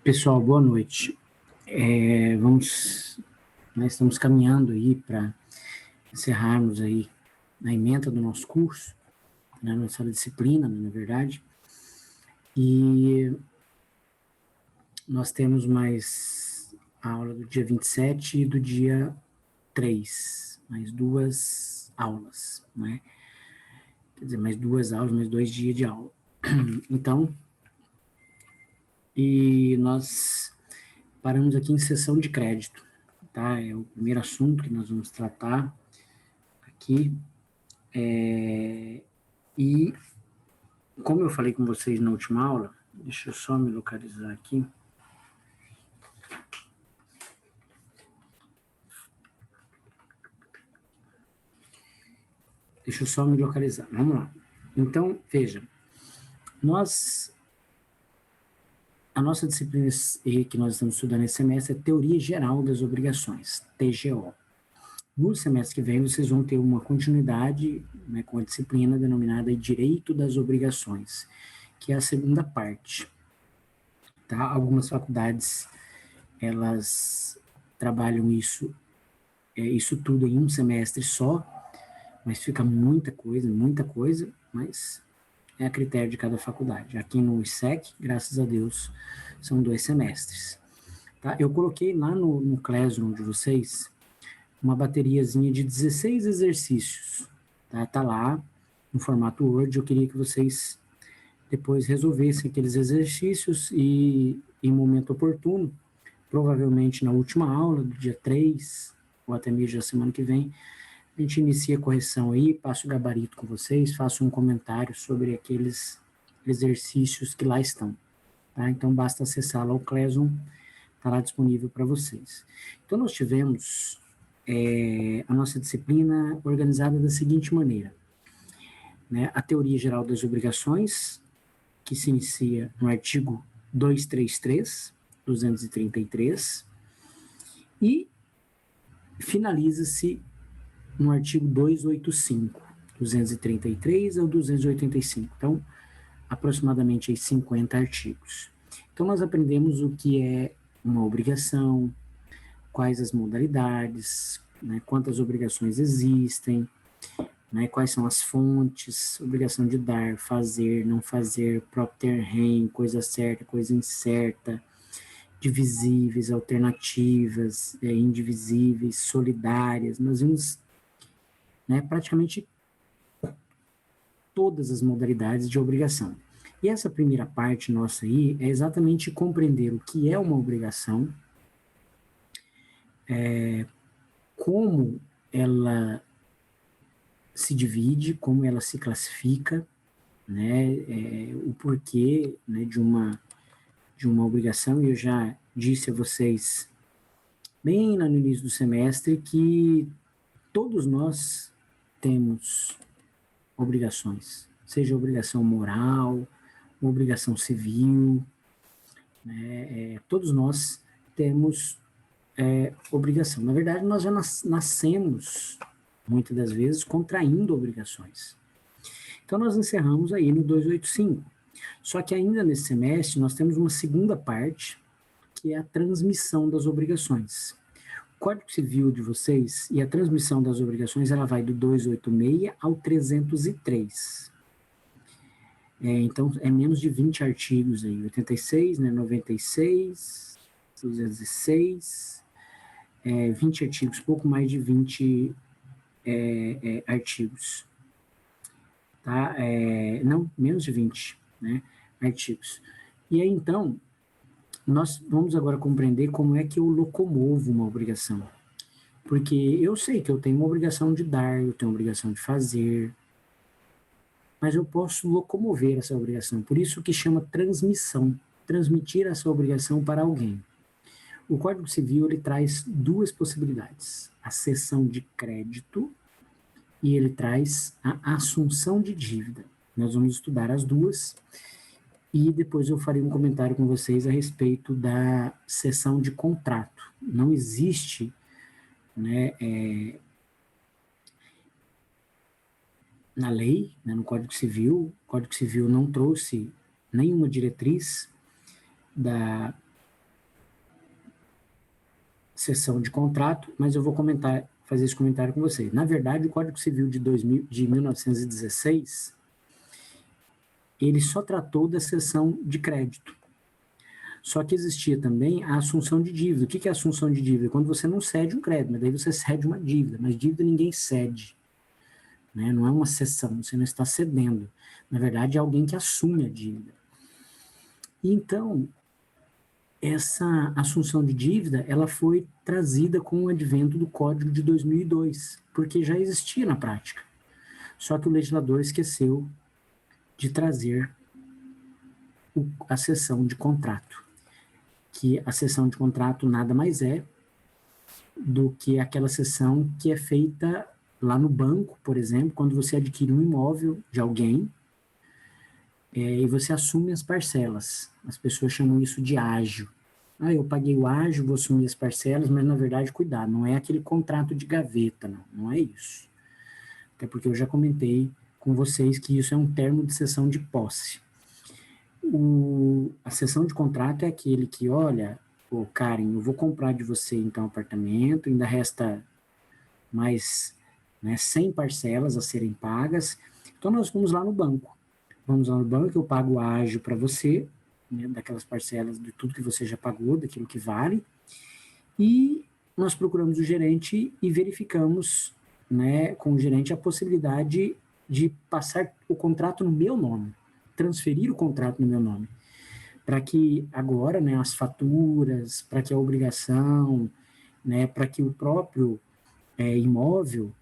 Pessoal, boa noite. Nós estamos caminhando aí para encerrarmos aí a ementa do nosso curso, na nossa disciplina, na verdade, e nós temos mais a aula do dia 27 e do dia 3, mais duas aulas, né? Quer dizer, mais duas aulas, mais 2 dias de aula. Então, e nós paramos aqui em sessão de crédito, tá? É o primeiro assunto que nós vamos tratar aqui. E como eu falei com vocês na última aula, deixa eu só me localizar aqui. Deixa eu só me localizar. Vamos lá. Então, veja, a nossa disciplina que nós estamos estudando esse semestre é Teoria Geral das Obrigações, TGO. No semestre que vem, vocês vão ter uma continuidade, né, com a disciplina denominada Direito das Obrigações, que é a segunda parte. Tá? Algumas faculdades, elas trabalham isso tudo em um semestre só, mas fica muita coisa, mas é a critério de cada faculdade. Aqui no ISEC, graças a Deus, são 2 semestres. Tá? Eu coloquei lá no Classroom de vocês uma bateriazinha de 16 exercícios. Tá lá no formato Word. Eu queria que vocês depois resolvessem aqueles exercícios e, em momento oportuno, provavelmente na última aula, do dia 3, ou até mesmo da semana que vem, a gente inicia a correção aí, passo o gabarito com vocês, faço um comentário sobre aqueles exercícios que lá estão. Tá? Então, basta acessar lá o Classroom, está lá disponível para vocês. Então, nós tivemos a nossa disciplina organizada da seguinte maneira, né? A Teoria Geral das Obrigações, que se inicia no artigo 233, 233, e finaliza-se no artigo 285, 233 ao 285. Então, aproximadamente aí 50 artigos. Então, nós aprendemos o que é uma obrigação, quais as modalidades, né, quantas obrigações existem, né, quais são as fontes, obrigação de dar, fazer, não fazer, propter rem, coisa certa, coisa incerta, divisíveis, alternativas, indivisíveis, solidárias. Nós vimos, né, praticamente todas as modalidades de obrigação. E essa primeira parte nossa aí é exatamente compreender o que é uma obrigação, como ela se divide, como ela se classifica, né, o porquê, né, de uma obrigação. E eu já disse a vocês, bem lá no início do semestre, que todos nós temos obrigações, seja obrigação moral, obrigação civil, né, todos nós temos obrigação. Na verdade, nós já nascemos, muitas das vezes, contraindo obrigações. Então, nós encerramos aí no 285. Só que ainda nesse semestre, nós temos uma segunda parte, que é a transmissão das obrigações. O Código Civil de vocês e a transmissão das obrigações, ela vai do 286 ao 303. Então, é menos de 20 artigos aí, 86, né, 96, 206, 20 artigos, pouco mais de 20 artigos. Tá? Não, menos de 20, né, artigos. E aí, então, nós vamos agora compreender como é que eu locomovo uma obrigação. Porque eu sei que eu tenho uma obrigação de dar, eu tenho uma obrigação de fazer, mas eu posso locomover essa obrigação. Por isso que chama transmissão, transmitir essa obrigação para alguém. O Código Civil, ele traz duas possibilidades: a cessão de crédito e ele traz a assunção de dívida. Nós vamos estudar as duas e depois eu farei um comentário com vocês a respeito da cessão de contrato. Não existe, né, na lei, né, no Código Civil, o Código Civil não trouxe nenhuma diretriz seção de contrato, mas eu vou fazer esse comentário com vocês. Na verdade, o Código Civil de 1916, ele só tratou da seção de crédito. Só que existia também a assunção de dívida. O que é a assunção de dívida? Quando você não cede um crédito, mas daí você cede uma dívida. Mas dívida ninguém cede. Né? Não é uma cessão, você não está cedendo. Na verdade, é alguém que assume a dívida. Então, essa assunção de dívida, ela foi trazida com o advento do Código de 2002, porque já existia na prática. Só que o legislador esqueceu de trazer a seção de contrato, que a seção de contrato nada mais é do que aquela seção que é feita lá no banco, por exemplo, quando você adquire um imóvel de alguém, e você assume as parcelas. As pessoas chamam isso de ágio. Eu paguei o ágio, vou assumir as parcelas, mas na verdade, cuidado, não é aquele contrato de gaveta, não é isso. Até porque eu já comentei com vocês que isso é um termo de cessão de posse. A cessão de contrato é aquele que, olha, Karen, eu vou comprar de você então um apartamento, ainda resta mais 100 parcelas a serem pagas, então nós vamos lá no banco. Vamos lá no banco, eu pago o ágio para você, daquelas parcelas de tudo que você já pagou, daquilo que vale, e nós procuramos o gerente e verificamos, com o gerente a possibilidade de passar o contrato no meu nome, transferir o contrato no meu nome, para que agora, as faturas, para que a obrigação, para que o próprio imóvel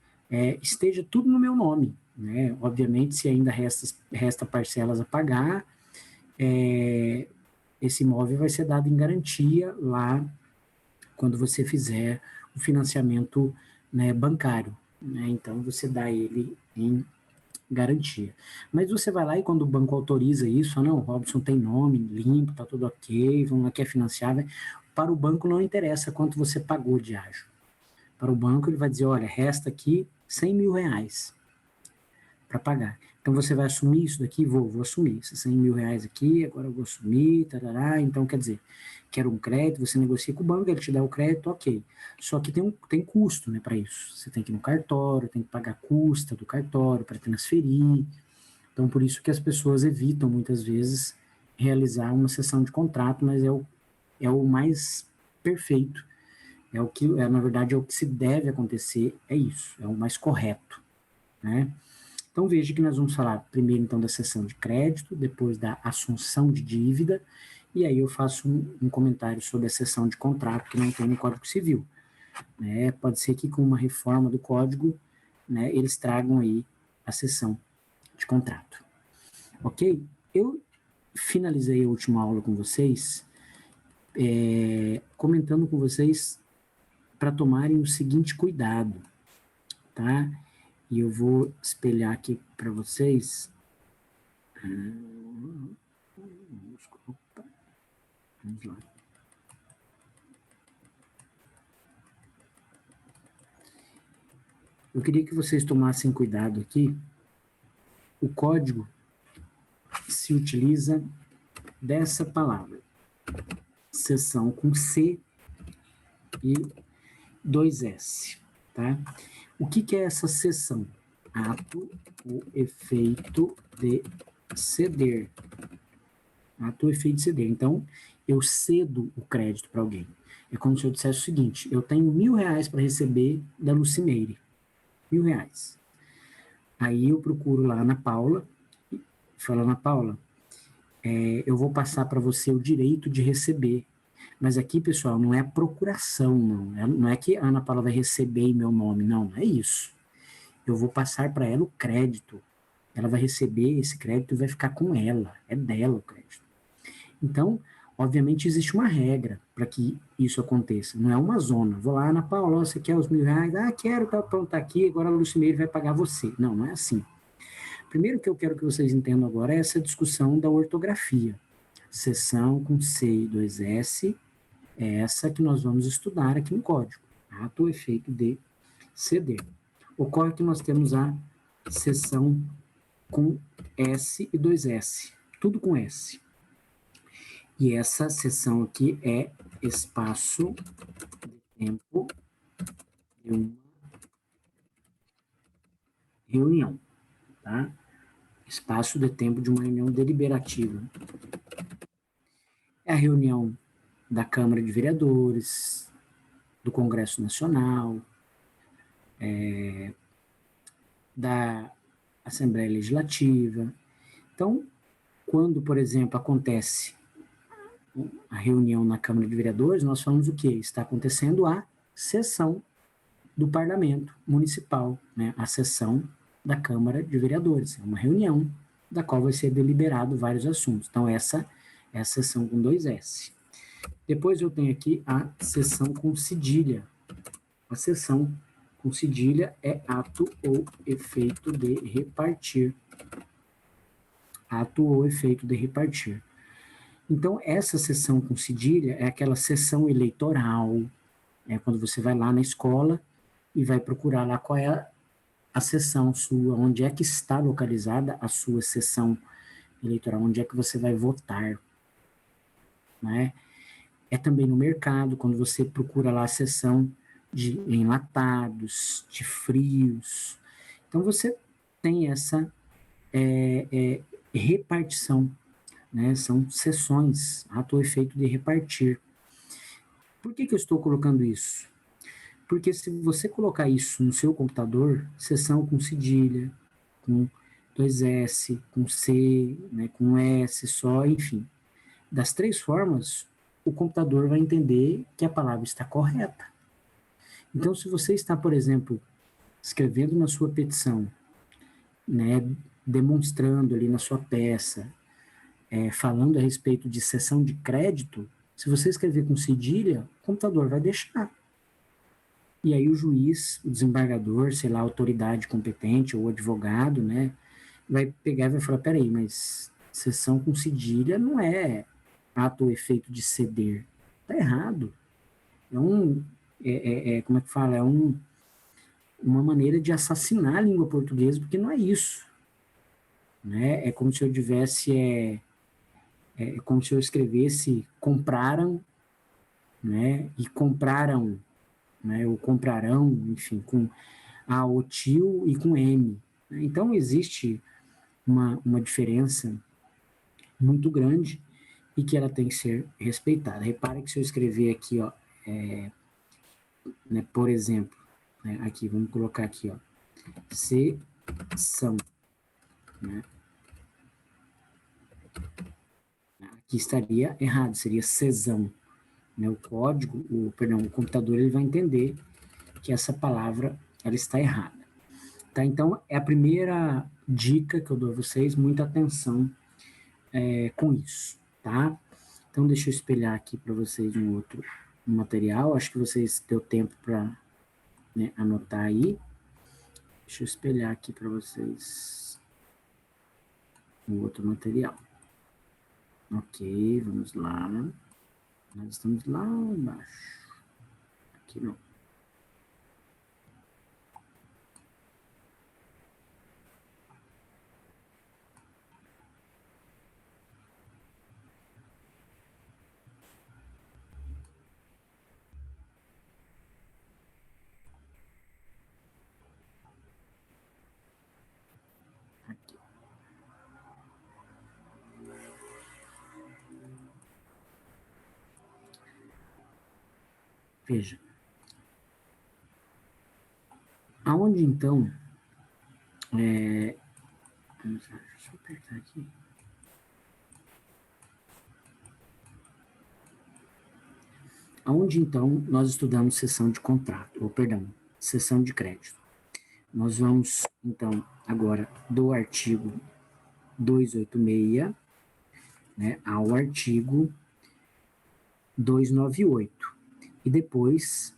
esteja tudo no meu nome. Obviamente, se ainda resta parcelas a pagar, esse imóvel vai ser dado em garantia lá quando você fizer o financiamento bancário. Então, você dá ele em garantia. Mas você vai lá e quando o banco autoriza isso, não, o Robson tem nome, limpo, tá tudo ok, vamos lá, quer financiar, para o banco não interessa quanto você pagou de ágio. Para o banco ele vai dizer, olha, resta aqui 100 mil reais para pagar. Então você vai assumir isso daqui? Vou assumir. Esses 100 mil reais aqui, agora eu vou assumir, tarará. Então, quer dizer, quero um crédito, você negocia com o banco, ele te dá o crédito, ok. Só que tem custo, para isso. Você tem que ir no cartório, tem que pagar a custa do cartório para transferir. Então, por isso que as pessoas evitam, muitas vezes, realizar uma sessão de contrato, mas é o mais perfeito. É o que, na verdade, é o que se deve acontecer, é isso, é o mais correto, Então, veja que nós vamos falar primeiro, então, da cessão de crédito, depois da assunção de dívida, e aí eu faço um comentário sobre a cessão de contrato, que não tem no Código Civil. Pode ser que com uma reforma do Código, eles tragam aí a cessão de contrato. Ok? Eu finalizei a última aula com vocês, comentando com vocês para tomarem o seguinte cuidado, tá? E eu vou espelhar aqui para vocês. Opa, vamos lá. Eu queria que vocês tomassem cuidado aqui. O código se utiliza dessa palavra, seção com C e 2S, tá? O que é essa seção? Ato ou efeito de ceder. Ato ou efeito de ceder. Então, eu cedo o crédito para alguém. É como se eu dissesse o seguinte, eu tenho R$1.000 para receber da Lucimeire. R$1.000. Aí eu procuro lá a Ana Paula, falo, Ana Paula, eu vou passar para você o direito de receber. Mas aqui, pessoal, não é a procuração, não. Não é que a Ana Paula vai receber em meu nome, não é isso. Eu vou passar para ela o crédito. Ela vai receber esse crédito e vai ficar com ela. É dela o crédito. Então, obviamente, existe uma regra para que isso aconteça. Não é uma zona. Vou lá, Ana Paula, você quer os R$1.000? Quero, tá, pronto, tá aqui, agora a Lucimeire vai pagar você. Não, não é assim. Primeiro que eu quero que vocês entendam agora é essa discussão da ortografia. Seção com C e 2S é essa que nós vamos estudar aqui no código. Ato ou efeito de ceder. Ocorre que nós temos a seção com S e 2S. Tudo com S. E essa seção aqui é espaço tempo de uma reunião, tá? Espaço de tempo de uma reunião deliberativa. É a reunião da Câmara de Vereadores, do Congresso Nacional, da Assembleia Legislativa. Então, quando, por exemplo, acontece a reunião na Câmara de Vereadores, nós falamos o quê? Está acontecendo a sessão do Parlamento Municipal, né? A sessão da Câmara de Vereadores. É uma reunião da qual vai ser deliberado vários assuntos. Então, essa é a sessão com 2 S. Depois eu tenho aqui a sessão com cedilha. A sessão com cedilha é ato ou efeito de repartir. Ato ou efeito de repartir. Então, essa sessão com cedilha é aquela sessão eleitoral, é quando você vai lá na escola e vai procurar lá qual é a sessão sua, onde é que está localizada a sua sessão eleitoral, onde é que você vai votar, né? É também no mercado, quando você procura lá a sessão de enlatados, de frios. Então, você tem essa repartição, né? São sessões, ato ou efeito de repartir. Por que eu estou colocando isso? Porque se você colocar isso no seu computador, sessão com cedilha, com 2S, com C, né, com S só, enfim, das 3 formas, o computador vai entender que a palavra está correta. Então, se você está, por exemplo, escrevendo na sua petição, né, demonstrando ali na sua peça, falando a respeito de cessão de crédito, se você escrever com cedilha, o computador vai deixar. E aí o juiz, o desembargador, sei lá, a autoridade competente ou o advogado, né, vai pegar e vai falar, peraí, mas cessão com cedilha não é ato ou efeito de ceder. Tá errado. Como é que fala? Uma maneira de assassinar a língua portuguesa, porque não é isso. Né? É como se eu tivesse, é como se eu escrevesse compraram, né? E compraram, né? Ou comprarão, enfim, com A, o tio e com M. Então, existe uma diferença muito grande e que ela tem que ser respeitada. Repare que se eu escrever aqui, ó, né, por exemplo, né, aqui, vamos colocar aqui, ó, sessão, né? Aqui estaria errado, seria sessão, né? O código, o computador, ele vai entender que essa palavra, ela está errada. Tá? Então, é a primeira dica que eu dou a vocês, muita atenção com isso, tá? Então, deixa eu espelhar aqui para vocês um outro material, acho que vocês deu tempo para, né, anotar aí. Deixa eu espelhar aqui para vocês um outro material. Ok, vamos lá. Nós estamos lá embaixo. Aqui não. Aqui. Veja. Aonde então... deixa eu apertar aqui. Aonde então nós estudamos sessão de contrato, ou perdão, sessão de crédito. Nós vamos, então, agora do artigo 286, né, ao artigo 298. E depois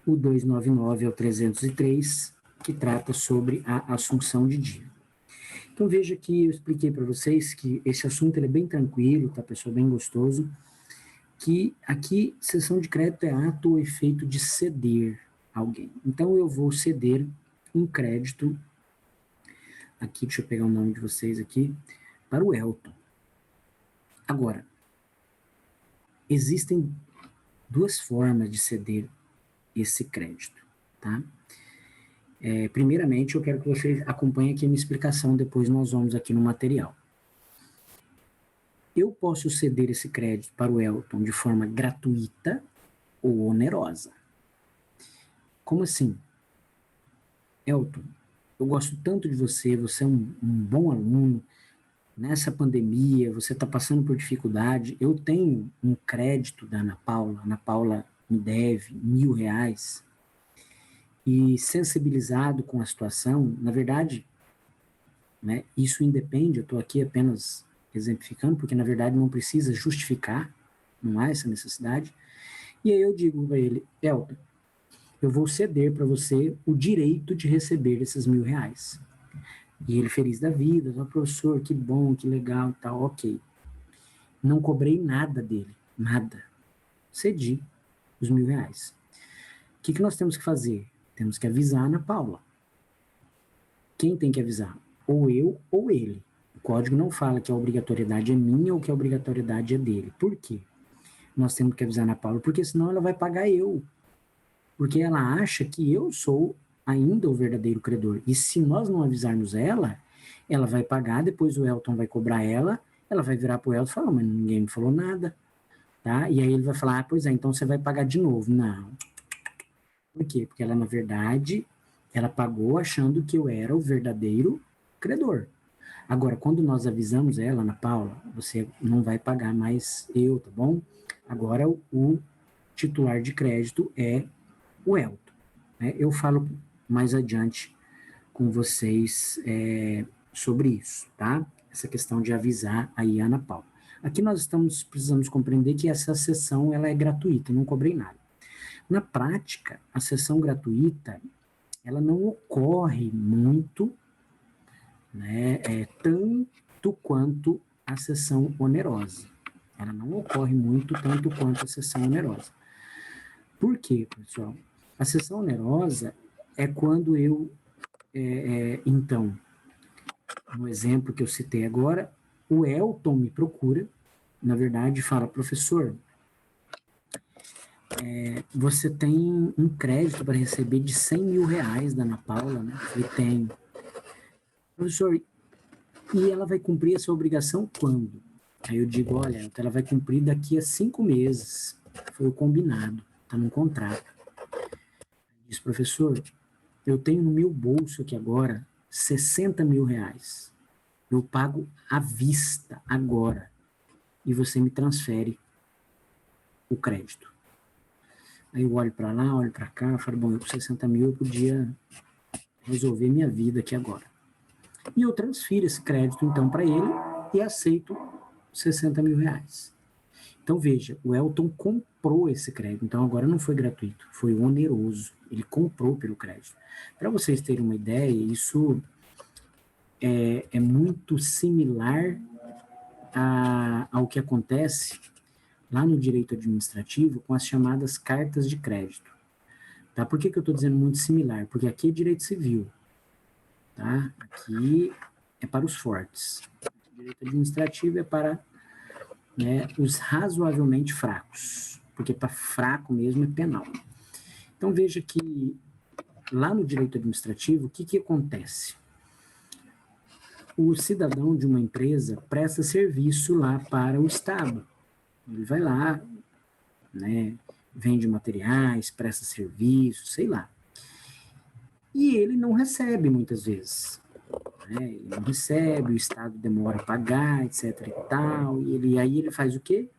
o 299 ao 303, que trata sobre a assunção de dívida. Então veja que eu expliquei para vocês que esse assunto ele é bem tranquilo, tá, pessoal, bem gostoso, que aqui sessão de crédito é ato ou efeito de ceder alguém. Então eu vou ceder um crédito, aqui, deixa eu pegar o nome de vocês aqui, para o Elton. Agora, existem 2 formas de ceder esse crédito, tá? Primeiramente, eu quero que você acompanhe aqui a minha explicação, depois nós vamos aqui no material. Eu posso ceder esse crédito para o Elton de forma gratuita ou onerosa. Como assim? Elton, eu gosto tanto de você, você é um bom aluno, nessa pandemia, você está passando por dificuldade, eu tenho um crédito da Ana Paula me deve R$ 1.000, e sensibilizado com a situação, na verdade, né, isso independe, eu estou aqui apenas exemplificando, porque na verdade não precisa justificar, não há essa necessidade, e aí eu digo para ele, Elton, eu vou ceder para você o direito de receber esses R$ 1.000. E ele feliz da vida, professor, que bom, que legal, tal, ok. Não cobrei nada dele, nada. Cedi os R$ 1.000. O que nós temos que fazer? Temos que avisar a Ana Paula. Quem tem que avisar? Ou eu ou ele. O código não fala que a obrigatoriedade é minha ou que a obrigatoriedade é dele. Por quê? Nós temos que avisar a Ana Paula, porque senão ela vai pagar eu. Porque ela acha que eu sou ainda o verdadeiro credor. E se nós não avisarmos ela, ela vai pagar, depois o Elton vai cobrar ela vai virar pro Elton e falar, mas ninguém me falou nada. Tá? E aí ele vai falar, pois é, então você vai pagar de novo. Não. Por quê? Porque ela, na verdade, ela pagou achando que eu era o verdadeiro credor. Agora, quando nós avisamos ela, Ana Paula, você não vai pagar mais eu, tá bom? Agora o titular de crédito é o Elton. Né? Eu falo mais adiante com vocês sobre isso, tá? Essa questão de avisar aí a Ana Paula. Aqui nós precisamos compreender que essa sessão ela é gratuita, não cobrei nada. Na prática, a sessão gratuita ela não ocorre muito, né, tanto quanto a sessão onerosa. Ela não ocorre muito tanto quanto a sessão onerosa. Por quê, pessoal? A sessão onerosa é quando eu, então, no exemplo que eu citei agora, o Elton me procura, na verdade, fala, professor, você tem um crédito para receber de R$ 100.000 da Ana Paula, né? Eu falei, tenho. Professor, e ela vai cumprir essa obrigação quando? Aí eu digo, olha, ela vai cumprir daqui a 5 meses. Foi o combinado, está no contrato. Diz, professor, eu tenho no meu bolso aqui agora R$ 60.000. Eu pago à vista agora e você me transfere o crédito. Aí eu olho para lá, olho para cá, falo, bom, eu com 60 mil eu podia resolver minha vida aqui agora. E eu transfiro esse crédito então para ele e aceito R$ 60.000. Então veja, o Elton comprou esse crédito, então agora não foi gratuito, foi oneroso, ele comprou pelo crédito. Para vocês terem uma ideia, isso é muito similar ao que acontece lá no direito administrativo com as chamadas cartas de crédito. Tá? Por que eu estou dizendo muito similar? Porque aqui é direito civil, tá? Aqui é para os fortes. O direito administrativo é para, né, os razoavelmente fracos, porque para fraco mesmo é penal. Então veja que lá no direito administrativo, o que acontece? O cidadão de uma empresa presta serviço lá para o Estado. Ele vai lá, né, vende materiais, presta serviço, sei lá. E ele não recebe muitas vezes. Né? Ele não recebe, o Estado demora a pagar, etc. e tal. E aí ele faz o quê?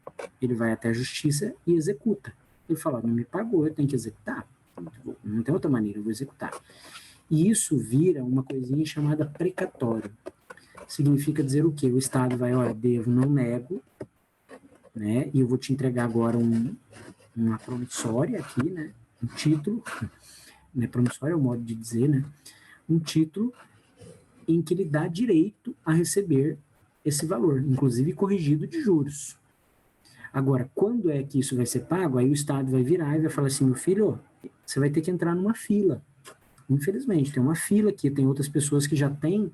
Ele vai até a justiça e executa. Ele fala, não me pagou, eu tenho que executar. Não tem outra maneira, eu vou executar. E isso vira uma coisinha chamada precatório. Significa dizer o quê? O Estado vai, olha, devo, não nego, né? E eu vou te entregar agora uma promissória aqui, né? Um título, né? Promissória é o modo de dizer, né? Um título em que ele dá direito a receber esse valor, inclusive corrigido de juros. Agora, quando é que isso vai ser pago? Aí o Estado vai virar e vai falar assim, meu filho, você vai ter que entrar numa fila. Infelizmente, tem uma fila aqui, tem outras pessoas que já têm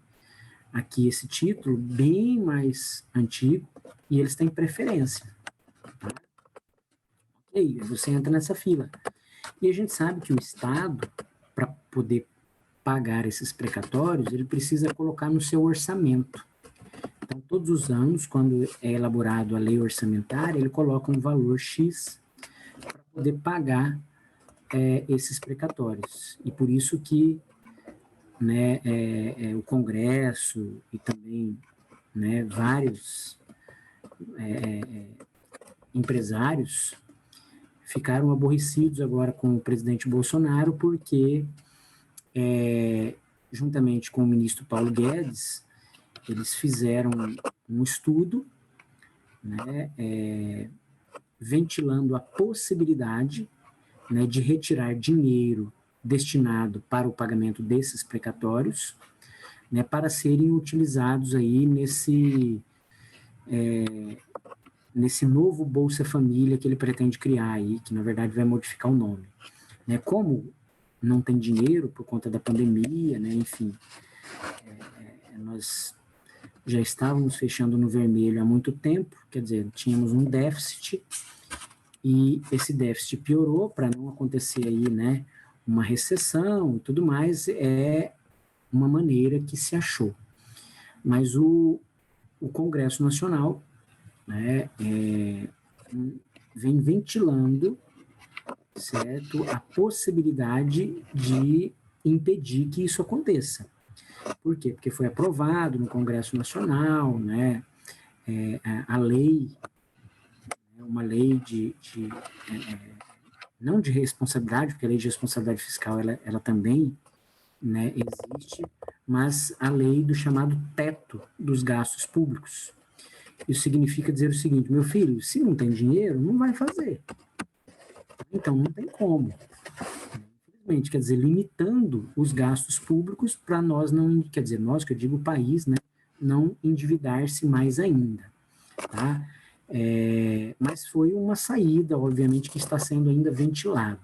aqui esse título bem mais antigo e eles têm preferência. Tá? Ok, você entra nessa fila. E a gente sabe que o Estado, para poder pagar esses precatórios, ele precisa colocar no seu orçamento. Então, todos os anos, quando é elaborado a lei orçamentária, ele coloca um valor X para poder pagar esses precatórios. E por isso que, né, o Congresso e também, né, vários empresários ficaram aborrecidos agora com o presidente Bolsonaro, porque, juntamente com o ministro Paulo Guedes, eles fizeram um estudo, né, ventilando a possibilidade, né, de retirar dinheiro destinado para o pagamento desses precatórios, né, para serem utilizados aí nesse novo Bolsa Família que ele pretende criar aí, que na verdade vai modificar o nome. Né, como não tem dinheiro por conta da pandemia, né, enfim, nós já estávamos fechando no vermelho há muito tempo, quer dizer, tínhamos um déficit, e esse déficit piorou para não acontecer aí, né, uma recessão e tudo mais, é uma maneira que se achou. Mas o Congresso Nacional, né, vem ventilando, certo, a possibilidade de impedir que isso aconteça. Por quê? Porque foi aprovado no Congresso Nacional, né, a lei, uma lei não de responsabilidade, porque a lei de responsabilidade fiscal, ela também, né, existe, mas a lei do chamado teto dos gastos públicos. Isso significa dizer o seguinte: meu filho, se não tem dinheiro, não vai fazer. Então, não tem como. Infelizmente, quer dizer, limitando os gastos públicos para nós não, quer dizer, nós, que eu digo o país, né, não endividar-se mais ainda, tá? Mas foi uma saída, obviamente, que está sendo ainda ventilado,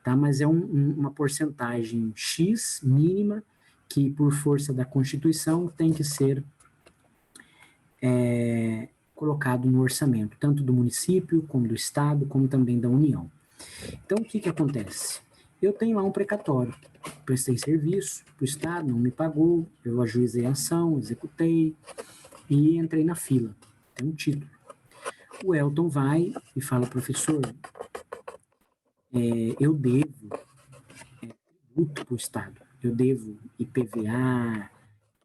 tá? Mas é uma porcentagem X mínima que, por força da Constituição, tem que ser colocado no orçamento, tanto do município, como do Estado, como também da União. Então, o que acontece? Eu tenho lá um precatório, prestei serviço para o Estado, não me pagou, eu ajuizei a ação, executei e entrei na fila, tem um título. O Elton vai e fala: professor, eu devo tributo para o Estado, eu devo IPVA,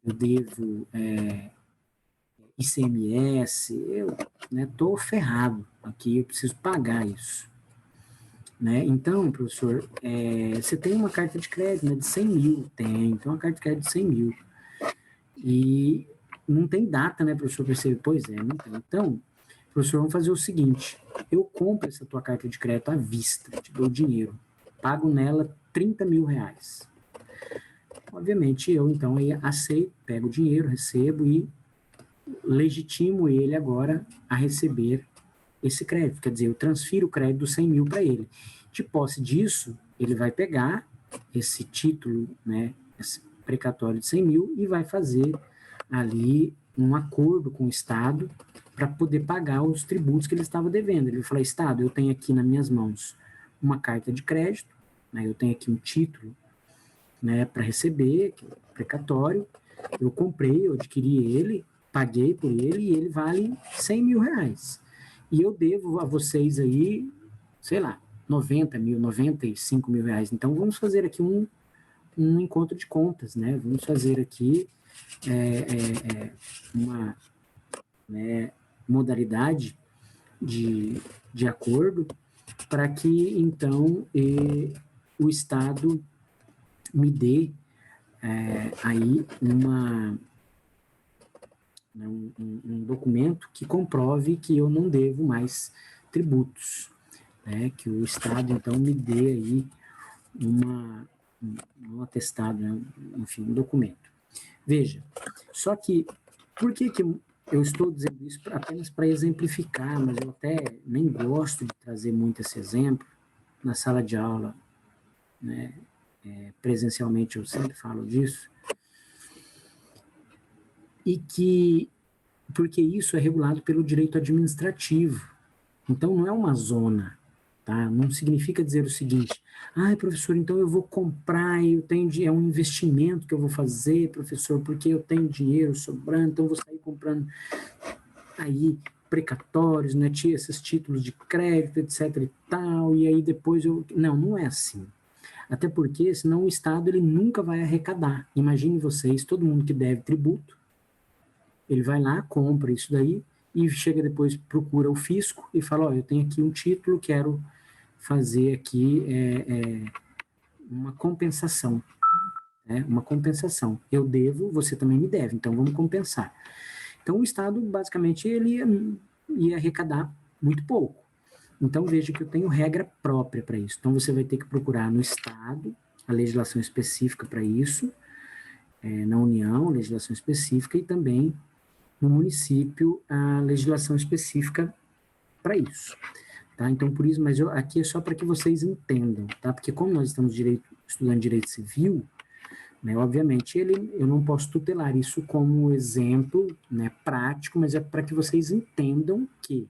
eu devo ICMS, eu estou ferrado aqui, eu preciso pagar isso. Né? Então, professor, você tem uma carta de crédito, né, de 100 mil? Tem uma carta de crédito de 100 mil. E não tem data, né, professor? Percebe? Pois é, não tem. Então, professor, vamos fazer o seguinte: eu compro essa tua carta de crédito à vista, te dou dinheiro, pago nela 30 mil reais. Obviamente, eu então aceito, pego o dinheiro, recebo e legitimo ele agora a receber esse crédito, quer dizer, eu transfiro o crédito dos 100 mil para ele. De posse disso, ele vai pegar esse título, né, esse precatório de 100 mil e vai fazer ali um acordo com o Estado para poder pagar os tributos que ele estava devendo. Ele vai falar: Estado, eu tenho aqui nas minhas mãos uma carta de crédito, né, eu tenho aqui um título, né, para receber, que é o precatório, eu comprei, eu adquiri ele, paguei por ele e ele vale 100 mil reais. E eu devo a vocês aí, sei lá, 90 mil, 95 mil reais. Então, vamos fazer aqui um encontro de contas, né? Vamos fazer aqui uma modalidade de acordo para que, então, o Estado me dê aí um documento que comprove que eu não devo mais tributos, né? Que o Estado, então, me dê aí um atestado, né? Enfim, um documento. Veja, só que, por que eu estou dizendo isso apenas para exemplificar, mas eu até nem gosto de trazer muito esse exemplo na sala de aula, né? Presencialmente eu sempre falo disso, e que, porque isso é regulado pelo direito administrativo. Então, não é uma zona, tá? Não significa dizer o seguinte, professor, então eu vou comprar, é um investimento que eu vou fazer, professor, porque eu tenho dinheiro sobrando, então eu vou sair comprando aí precatórios, né, esses títulos de crédito, etc e tal, e aí depois não é assim. Até porque, senão o Estado ele nunca vai arrecadar. Imagine vocês, todo mundo que deve tributo, ele vai lá, compra isso daí, e chega depois, procura o fisco e fala, eu tenho aqui um título, quero fazer aqui uma compensação. Uma compensação. Eu devo, você também me deve, então vamos compensar. Então o Estado, basicamente, ele ia arrecadar muito pouco. Então veja que eu tenho regra própria para isso. Então você vai ter que procurar no Estado a legislação específica para isso, na União, a legislação específica, e também no município a legislação específica para isso. Tá? Então, por isso, mas aqui é só para que vocês entendam, tá? Porque como nós estamos estudando direito civil, né, obviamente eu não posso tutelar isso como exemplo, né, prático, mas é para que vocês entendam que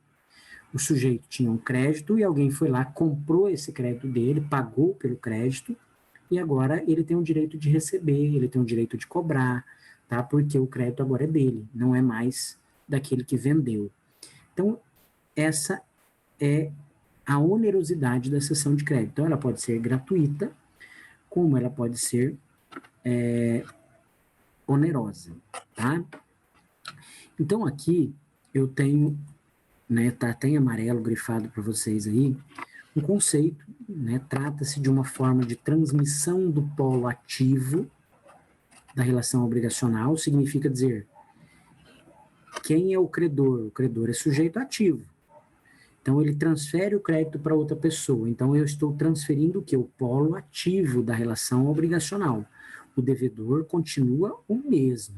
o sujeito tinha um crédito e alguém foi lá, comprou esse crédito dele, pagou pelo crédito, e agora ele tem o direito de receber, ele tem o direito de cobrar, tá? Porque o crédito agora é dele, não é mais daquele que vendeu. Então, essa é a onerosidade da cessão de crédito. Então, ela pode ser gratuita, como ela pode ser onerosa, tá? Então, aqui eu tenho, né, tá até em amarelo grifado para vocês aí, um conceito, né, trata-se de uma forma de transmissão do polo ativo da relação obrigacional, significa dizer quem é o credor? O credor é sujeito ativo. Então, ele transfere o crédito para outra pessoa. Então, eu estou transferindo o quê? O polo ativo da relação obrigacional. O devedor continua o mesmo.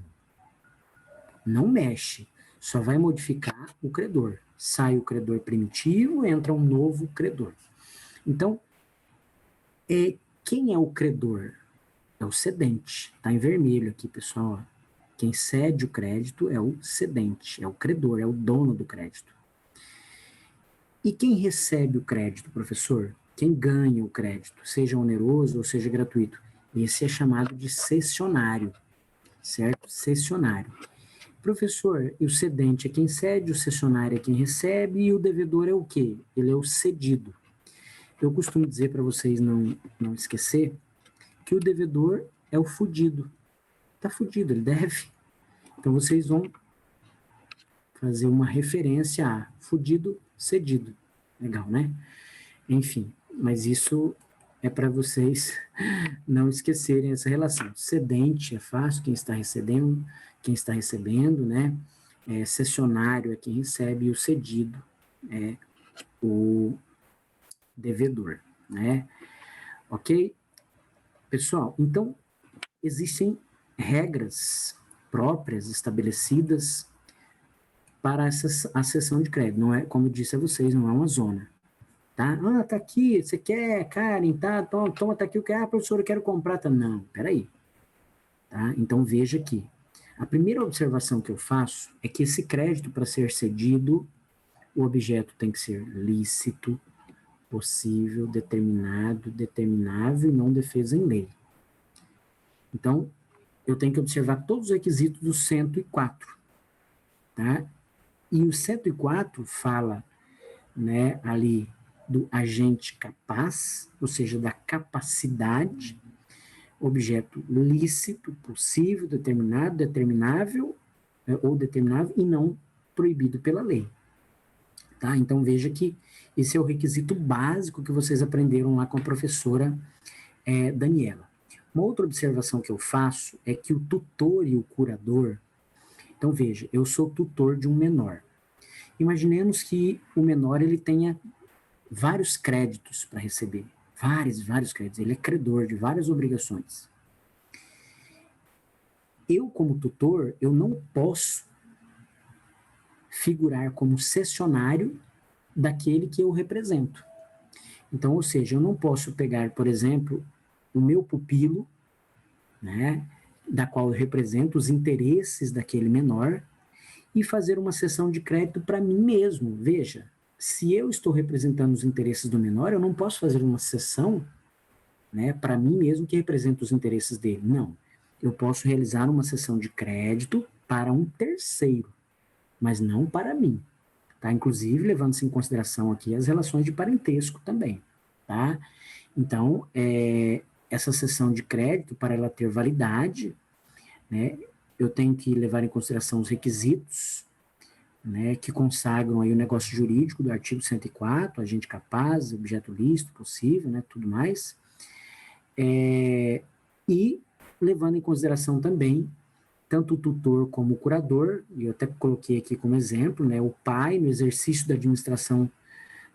Não mexe. Só vai modificar o credor. Sai o credor primitivo, entra um novo credor. Então, quem é o credor? É o cedente. Está em vermelho aqui, pessoal. Quem cede o crédito é o cedente, é o credor, é o dono do crédito. E quem recebe o crédito, professor? Quem ganha o crédito, seja oneroso ou seja gratuito? Esse é chamado de cessionário, certo? Cessionário. Professor, e o cedente é quem cede, o cessionário é quem recebe, e o devedor é o quê? Ele é o cedido. Eu costumo dizer para vocês não esquecer que o devedor é o fudido. Está fudido, ele deve. Então vocês vão fazer uma referência a fudido, cedido. Legal, né? Enfim, mas isso é para vocês não esquecerem essa relação. Cedente é fácil, quem está recebendo, né? Cessionário é quem recebe, e o cedido é o devedor, né? Ok? Pessoal, então, existem regras próprias estabelecidas para a cessão de crédito. Não é, como eu disse a vocês, não é uma zona. Tá? Tá aqui, você quer, Karen, tá? Toma, tá aqui o que? Professor, eu quero comprar. Tá? Não, peraí. Tá? Então, veja aqui. A primeira observação que eu faço é que esse crédito, para ser cedido, o objeto tem que ser lícito, possível, determinado, determinável e não defesa em lei. Então, eu tenho que observar todos os requisitos do 104. Tá? E o 104 fala, né, ali do agente capaz, ou seja, da capacidade, objeto lícito, possível, determinado, determinável, ou determinável e não proibido pela lei. Tá? Então veja que esse é o requisito básico que vocês aprenderam lá com a professora Daniela. Uma outra observação que eu faço é que o tutor e o curador, então veja, eu sou tutor de um menor. Imaginemos que o menor ele tenha vários créditos para receber, vários créditos, ele é credor de várias obrigações. Eu, como tutor, eu não posso figurar como cessionário daquele que eu represento. Então, ou seja, eu não posso pegar, por exemplo, o meu pupilo, né, da qual eu represento os interesses daquele menor, e fazer uma cessão de crédito para mim mesmo. Veja, se eu estou representando os interesses do menor, eu não posso fazer uma cessão, né, para mim mesmo que representa os interesses dele. Não. Eu posso realizar uma cessão de crédito para um terceiro, mas não para mim. Tá? Inclusive, levando-se em consideração aqui as relações de parentesco também. Tá? Então, essa cessão de crédito, para ela ter validade, né, eu tenho que levar em consideração os requisitos, né, que consagram aí o negócio jurídico do artigo 104, agente capaz, objeto lícito, possível, né, tudo mais. E levando em consideração também tanto o tutor como o curador, e eu até coloquei aqui como exemplo, né, o pai, no exercício da administração,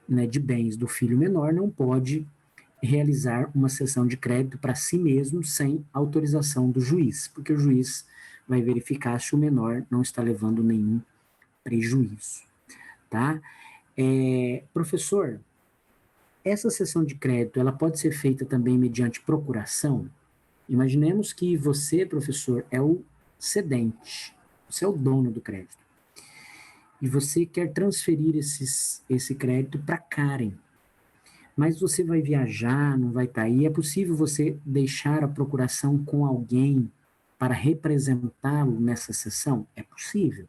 né, de bens do filho menor, não pode realizar uma cessão de crédito para si mesmo sem autorização do juiz, porque o juiz vai verificar se o menor não está levando nenhum prejuízo, tá? Professor, essa cessão de crédito, ela pode ser feita também mediante procuração? Imaginemos que você, professor, é o cedente, você é o dono do crédito, e você quer transferir esse crédito para Karen, mas você vai viajar, não vai estar aí, é possível você deixar a procuração com alguém para representá-lo nessa sessão? É possível,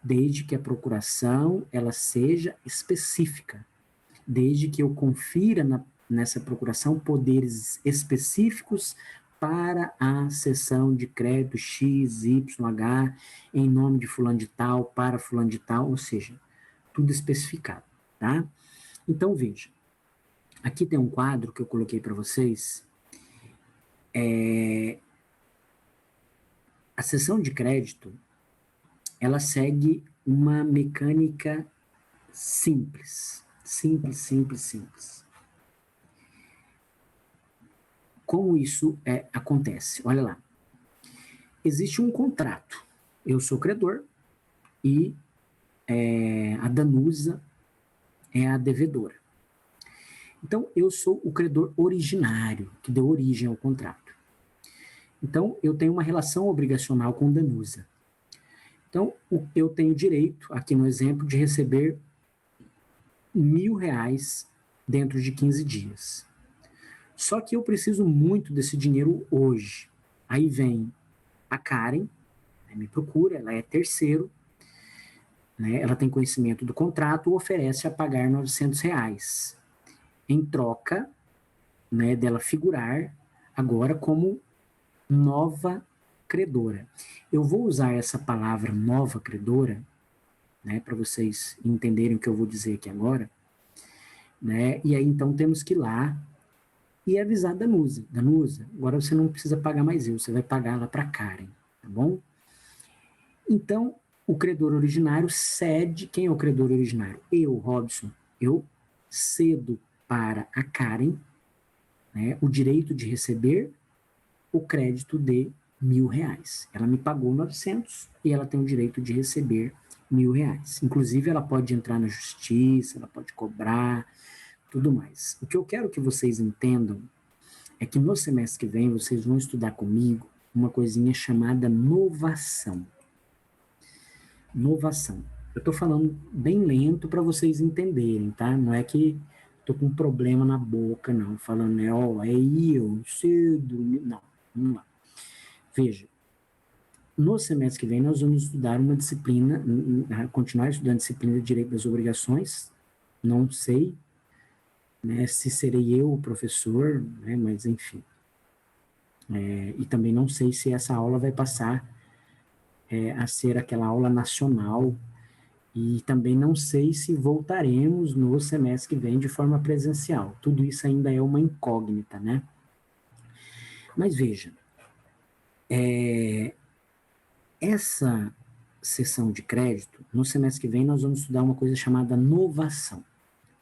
desde que a procuração ela seja específica, desde que eu confira nessa procuração poderes específicos para a cessão de crédito X, Y, H, em nome de fulano de tal, para fulano de tal, ou seja, tudo especificado, tá? Então, veja, aqui tem um quadro que eu coloquei para vocês. A cessão de crédito, ela segue uma mecânica simples. Simples, simples, simples. Como isso acontece? Olha lá. Existe um contrato. Eu sou credor e a Danusa é a devedora. Então, eu sou o credor originário, que deu origem ao contrato. Então, eu tenho uma relação obrigacional com Danusa. Então, eu tenho direito, aqui no exemplo, de receber R$ 1.000 dentro de 15 dias. Só que eu preciso muito desse dinheiro hoje. Aí vem a Karen, me procura, ela é terceiro, né, ela tem conhecimento do contrato, oferece a pagar R$ 900, em troca, né, dela figurar agora como nova credora. Eu vou usar essa palavra nova credora, né, para vocês entenderem o que eu vou dizer aqui agora, né, e aí então temos que ir lá e avisar a Danusa. Danusa, agora você não precisa pagar mais eu, você vai pagar lá para Karen, tá bom? Então, o credor originário cede. Quem é o credor originário? Eu, Robson. Eu cedo para a Karen, né, o direito de receber o crédito de R$ 1.000. Ela me pagou 900 e ela tem o direito de receber R$ 1.000. Inclusive, ela pode entrar na justiça, ela pode cobrar, tudo mais. O que eu quero que vocês entendam é que no semestre que vem vocês vão estudar comigo uma coisinha chamada novação. Novação. Eu estou falando bem lento para vocês entenderem, tá? Não é que estou com um problema na boca, não. Falando, é eu, cedo. Não, vamos lá. Veja, no semestre que vem nós vamos estudar uma disciplina, continuar estudando a disciplina de Direito das Obrigações. Não sei, né, se serei eu o professor, né, mas enfim. E também não sei se essa aula vai passar a ser aquela aula nacional. E também não sei se voltaremos no semestre que vem de forma presencial. Tudo isso ainda é uma incógnita, né? Mas veja, essa sessão de crédito, no semestre que vem nós vamos estudar uma coisa chamada novação.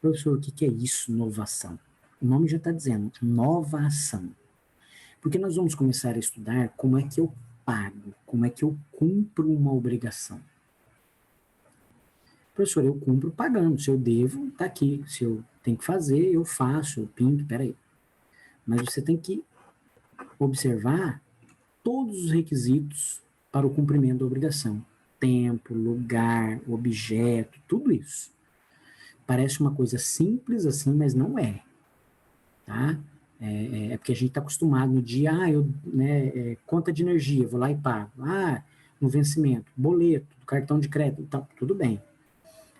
Professor, o que é isso, novação? O nome já está dizendo, nova ação. Porque nós vamos começar a estudar como é que eu pago, como é que eu cumpro uma obrigação. Professor, eu cumpro pagando. Se eu devo, está aqui. Se eu tenho que fazer, eu faço, eu pinto, peraí. Mas você tem que observar todos os requisitos para o cumprimento da obrigação. Tempo, lugar, objeto, tudo isso. Parece uma coisa simples assim, mas não é, tá? É porque a gente está acostumado no dia, conta de energia, vou lá e pago. No vencimento, boleto, cartão de crédito, tá, tudo bem.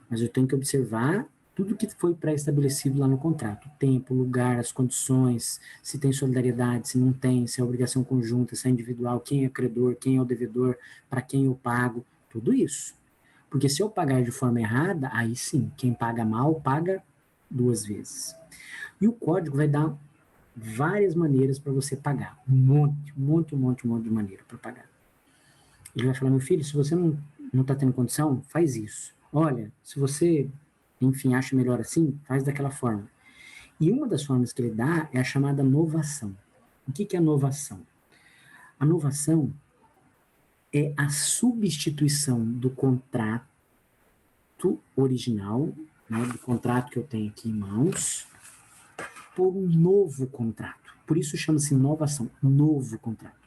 Mas eu tenho que observar tudo que foi pré-estabelecido lá no contrato. O tempo, o lugar, as condições, se tem solidariedade, se não tem, se é obrigação conjunta, se é individual, quem é credor, quem é o devedor, para quem eu pago, tudo isso. Porque se eu pagar de forma errada, aí sim, quem paga mal, paga 2 vezes. E o código vai dar várias maneiras para você pagar. Um monte de maneira para pagar. Ele vai falar, meu filho, se você não está tendo condição, faz isso. Olha, se você, enfim, acha melhor assim, faz daquela forma. E uma das formas que ele dá é a chamada novação. O que é a novação? A novação é a substituição do contrato original, né, do contrato que eu tenho aqui em mãos, por um novo contrato. Por isso chama-se novação, novo contrato.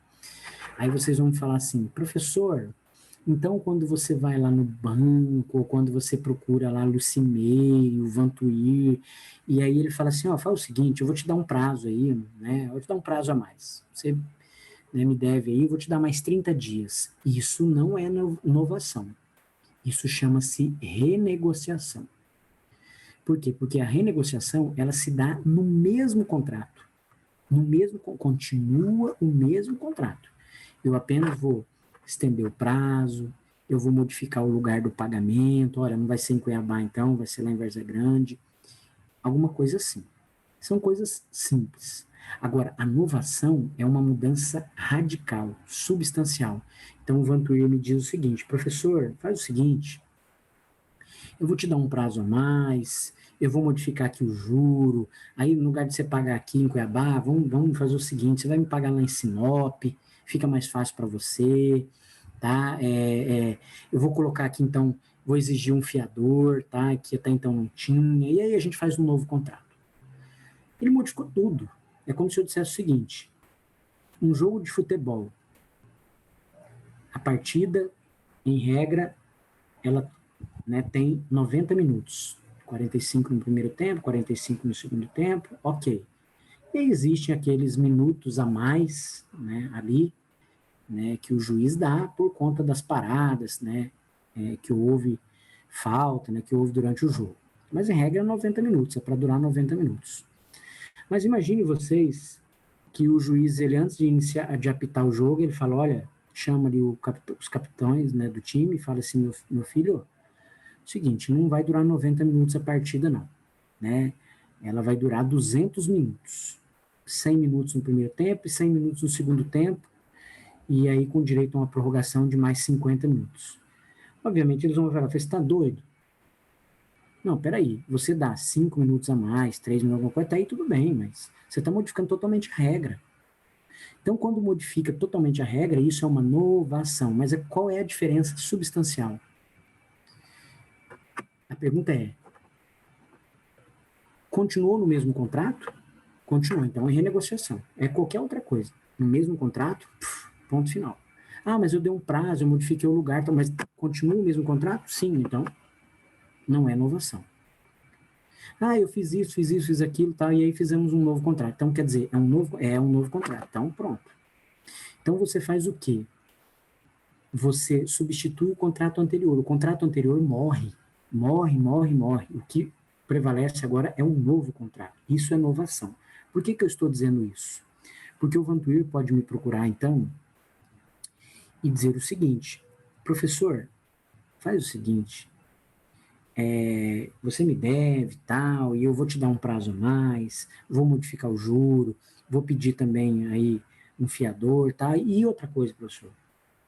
Aí vocês vão me falar assim, professor, então quando você vai lá no banco, ou quando você procura lá Lucimeiro, Vantuir, e aí ele fala assim, fala o seguinte, eu vou te dar um prazo aí, né, eu vou te dar um prazo a mais. Você, né, me deve aí, eu vou te dar mais 30 dias. Isso não é inovação. Isso chama-se renegociação. Por quê? Porque a renegociação, ela se dá no mesmo contrato. Continua o mesmo contrato. Eu apenas vou estender o prazo, eu vou modificar o lugar do pagamento, olha, não vai ser em Cuiabá então, vai ser lá em Várzea Grande, alguma coisa assim. São coisas simples. Agora, a novação é uma mudança radical, substancial. Então, o Vantuir me diz o seguinte, professor, faz o seguinte, eu vou te dar um prazo a mais, eu vou modificar aqui o juro, aí no lugar de você pagar aqui em Cuiabá, vamos fazer o seguinte, você vai me pagar lá em Sinop, fica mais fácil para você, tá? Eu vou colocar aqui então, vou exigir um fiador, tá? Que até então não tinha, e aí a gente faz um novo contrato. Ele modificou tudo. É como se eu dissesse o seguinte, um jogo de futebol, a partida, em regra, ela, né, tem 90 minutos. 45 no primeiro tempo, 45 no segundo tempo, ok. E existem aqueles minutos a mais, né, ali, né, que o juiz dá por conta das paradas, né, que houve falta, né, que houve durante o jogo. Mas em regra é 90 minutos, é para durar 90 minutos. Mas imagine vocês que o juiz, ele antes de apitar o jogo, ele fala, olha, chama ali os capitães, né, do time e fala assim, meu filho, seguinte, não vai durar 90 minutos a partida não, né? Ela vai durar 200 minutos. 100 minutos no primeiro tempo e 100 minutos no segundo tempo, e aí com direito a uma prorrogação de mais 50 minutos. Obviamente eles vão falar, você está doido? Não, peraí, você dá 5 minutos a mais, 3 minutos, alguma coisa, tá aí tudo bem, mas você está modificando totalmente a regra. Então, quando modifica totalmente a regra, isso é uma novação. Mas qual é a diferença substancial? A pergunta é, continuou no mesmo contrato? Continuou, então é renegociação. É qualquer outra coisa. No mesmo contrato, ponto final. Mas eu dei um prazo, eu modifiquei o lugar, então, mas continua o mesmo contrato? Sim, então não é inovação. Eu fiz isso, fiz aquilo, tá, e aí fizemos um novo contrato. Então, quer dizer, é um novo contrato. Então, pronto. Então, você faz o quê? Você substitui o contrato anterior. O contrato anterior morre. O que prevalece agora é um novo contrato. Isso é inovação. Por que eu estou dizendo isso? Porque o Vantuir pode me procurar, então, e dizer o seguinte, professor, faz o seguinte, você me deve tal, e eu vou te dar um prazo a mais, vou modificar o juro, vou pedir também aí um fiador, tá? E outra coisa, professor,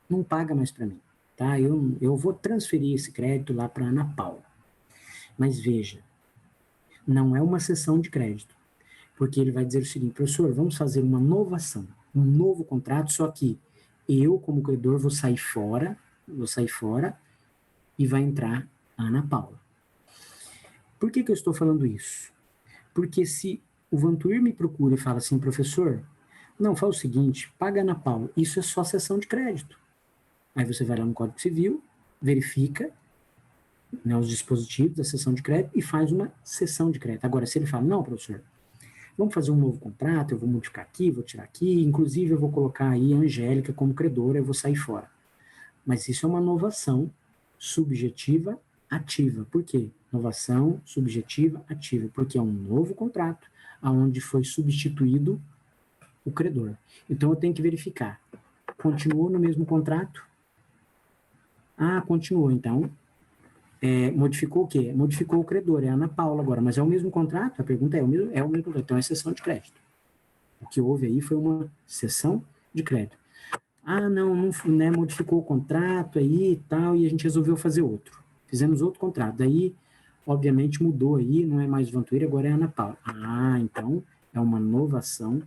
não paga mais para mim, tá? Eu vou transferir esse crédito lá para a Ana Paula. Mas veja, não é uma cessão de crédito, porque ele vai dizer o seguinte, professor, vamos fazer uma novação, um novo contrato, só que eu, como credor, vou sair fora e vai entrar a Ana Paula. Por que eu estou falando isso? Porque se o Vantuir me procura e fala assim, professor, não, faz o seguinte, paga a Ana Paula, isso é só cessão de crédito. Aí você vai lá no Código Civil, verifica, né, os dispositivos da cessão de crédito e faz uma cessão de crédito. Agora, se ele fala, não, professor, vamos fazer um novo contrato, eu vou modificar aqui, vou tirar aqui, inclusive eu vou colocar aí a Angélica como credora, eu vou sair fora. Mas isso é uma novação subjetiva ativa. Por quê? Novação subjetiva ativa, porque é um novo contrato onde foi substituído o credor. Então eu tenho que verificar, continuou no mesmo contrato? Ah, continuou, então modificou o quê? Modificou o credor, é a Ana Paula agora, mas é o mesmo contrato? A pergunta é o mesmo contrato, então é cessão de crédito. O que houve aí foi uma cessão de crédito. Ah, não, né, modificou o contrato aí e tal, e a gente resolveu fazer outro. Fizemos outro contrato. Daí, obviamente, mudou aí, não é mais Vantuíra, agora é Ana Paula. Ah, então é uma novação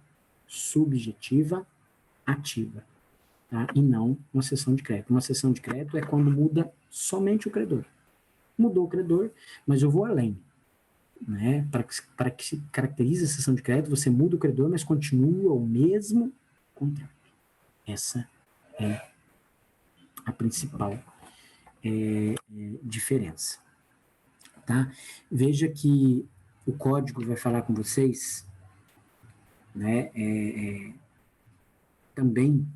subjetiva ativa, tá? E não uma cessão de crédito. Uma cessão de crédito é quando muda somente o credor. Mudou o credor, mas eu vou além. Né? Para que se caracterize a cessão de crédito, você muda o credor, mas continua o mesmo contrato. Essa é a principal diferença. Tá? Veja que o código vai falar com vocês, né, também,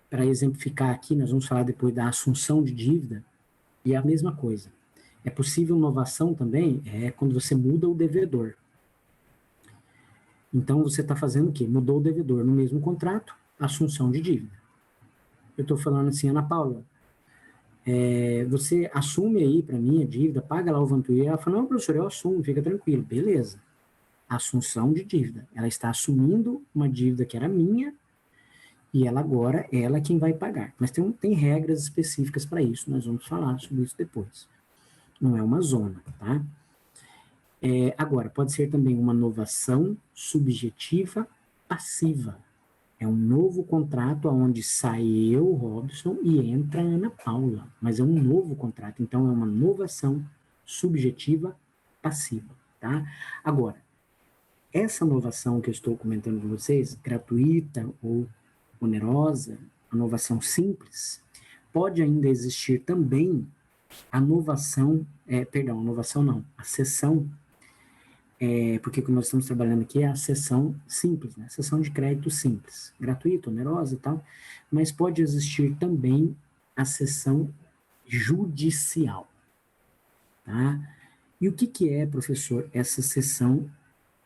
para exemplificar aqui, nós vamos falar depois da assunção de dívida, e é a mesma coisa. É possível inovação também, quando você muda o devedor. Então, você está fazendo o quê? Mudou o devedor no mesmo contrato, assunção de dívida. Eu estou falando assim, Ana Paula, você assume aí para mim a dívida, paga lá o Vantuíra. Ela fala, não, professor, eu assumo, fica tranquilo. Beleza. Assunção de dívida. Ela está assumindo uma dívida que era minha e ela agora, ela é quem vai pagar. Mas tem regras específicas para isso, nós vamos falar sobre isso depois. Não é uma zona, tá? Agora, pode ser também uma novação subjetiva passiva. É um novo contrato onde sai eu, Robson, e entra a Ana Paula. Mas é um novo contrato, então é uma novação subjetiva passiva, tá? Agora, essa novação que eu estou comentando com vocês, gratuita ou onerosa, a novação simples, pode ainda existir também a novação, a novação não, a cessão, porque o que nós estamos trabalhando aqui é a cessão simples, né? Cessão de crédito simples, gratuita, onerosa e tal, mas pode existir também a cessão judicial, tá? E o que é, professor, essa cessão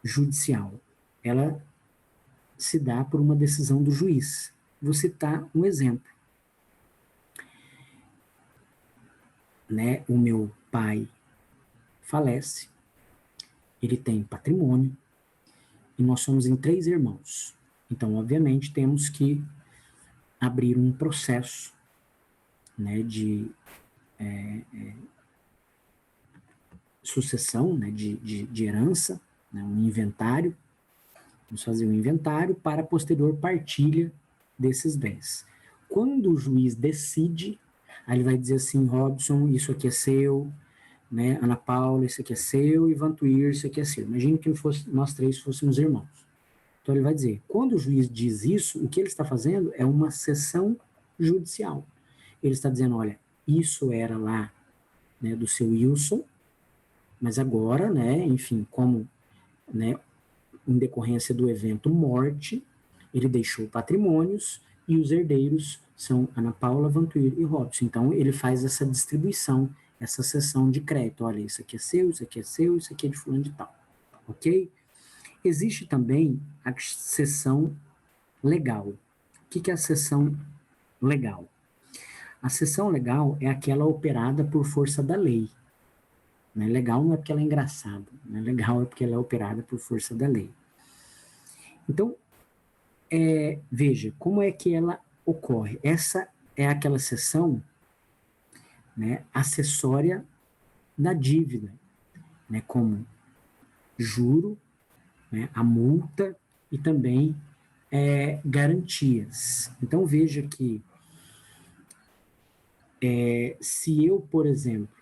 judicial? Ela se dá por uma decisão do juiz. Vou citar um exemplo. Né? O meu pai falece, ele tem patrimônio, e nós somos em 3 irmãos. Então, obviamente, temos que abrir um processo, né, de sucessão, né, de herança, né, um inventário. Vamos fazer um inventário para a posterior partilha desses bens. Quando o juiz decide, aí ele vai dizer assim, Robson, isso aqui é seu, né, Ana Paula, isso aqui é seu, e Vantuir, isso aqui é seu. Imagine que nós 3 fôssemos irmãos. Então ele vai dizer, quando o juiz diz isso, o que ele está fazendo é uma cessão judicial. Ele está dizendo, olha, isso era lá, né, do seu Wilson, mas agora, né, enfim, como, né, em decorrência do evento morte, ele deixou patrimônios e os herdeiros são Ana Paula, Vantuir e Robson. Então ele faz essa distribuição, essa cessão de crédito. Olha, isso aqui é seu, isso aqui é seu, isso aqui é de fulano de tal. Ok? Existe também a cessão legal. O que é a cessão legal? A cessão legal é aquela operada por força da lei. Né? Legal não é porque ela é engraçada, né? Legal é porque ela é operada por força da lei. Então, veja, como é que ela ocorre? Essa é aquela cessão, né, acessória da dívida, né, como juro, né, a multa e também garantias. Então, veja que se eu, por exemplo,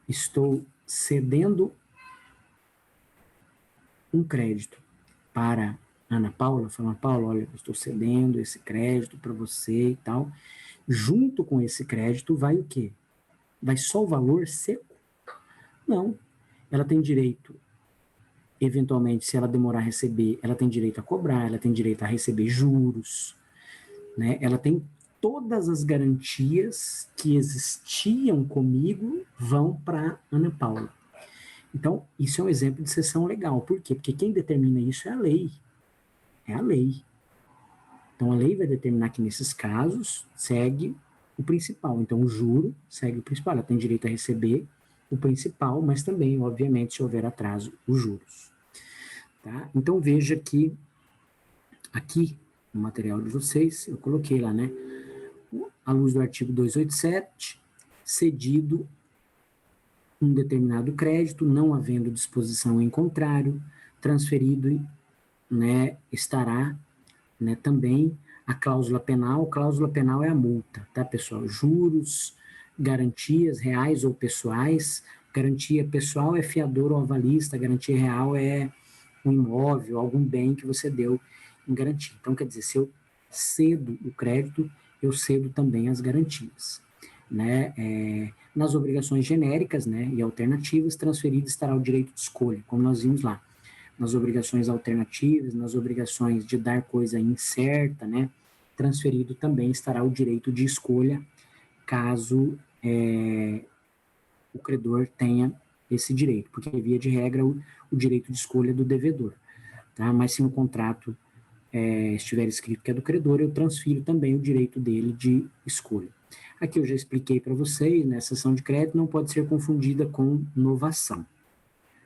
estou cedendo um crédito para Ana Paula, falando, Paula, olha, eu estou cedendo esse crédito para você e tal, Junto com esse crédito vai o quê? Vai só o valor seco? Não. Ela tem direito, eventualmente, se ela demorar a receber, ela tem direito a cobrar, ela tem direito a receber juros, né? Ela tem todas as garantias que existiam comigo vão para Ana Paula. Então, isso é um exemplo de cessão legal. Por quê? Porque quem determina isso é a lei. É a lei. Então, a lei vai determinar que, nesses casos, segue o principal. Então, o juro segue o principal. Ela tem direito a receber o principal, mas também, obviamente, se houver atraso, os juros. Tá? Então, veja que aqui no material de vocês, eu coloquei lá, né? À luz do artigo 287, cedido um determinado crédito, não havendo disposição em contrário, transferido, né, estará, né, também a cláusula penal é a multa, tá, pessoal? Juros, garantias reais ou pessoais, garantia pessoal é fiador ou avalista, garantia real é um imóvel, algum bem que você deu em garantia. Então, quer dizer, se eu cedo o crédito, eu cedo também as garantias. Né? Nas obrigações genéricas, né, e alternativas, transferido estará o direito de escolha, como nós vimos lá. Nas obrigações alternativas, nas obrigações de dar coisa incerta, né, transferido também estará o direito de escolha, caso o credor tenha esse direito, porque via de regra o direito de escolha é do devedor, tá? Mas se no contrato estiver escrito que é do credor, eu transfiro também o direito dele de escolha. Aqui eu já expliquei para vocês, né, a cessão de crédito não pode ser confundida com novação,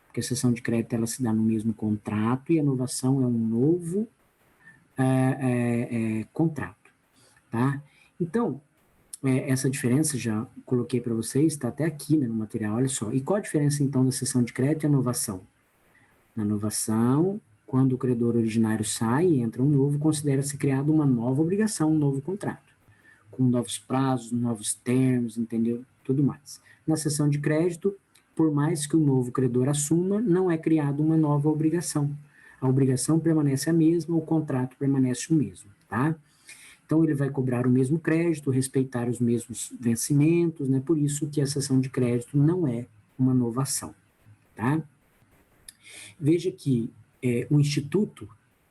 porque a cessão de crédito ela se dá no mesmo contrato e a novação é um novo contrato, tá? Então, essa diferença já coloquei para vocês, está até aqui, né, no material, olha só. E qual a diferença então da cessão de crédito e a novação? Na novação, quando o credor originário sai e entra um novo, considera-se criada uma nova obrigação, um novo contrato, com novos prazos, novos termos, entendeu? Tudo mais. Na cessão de crédito, por mais que o novo credor assuma, não é criada uma nova obrigação. A obrigação permanece a mesma, o contrato permanece o mesmo, tá? Então, ele vai cobrar o mesmo crédito, respeitar os mesmos vencimentos, né? Por isso que a cessão de crédito não é uma novação, tá? Veja que o instituto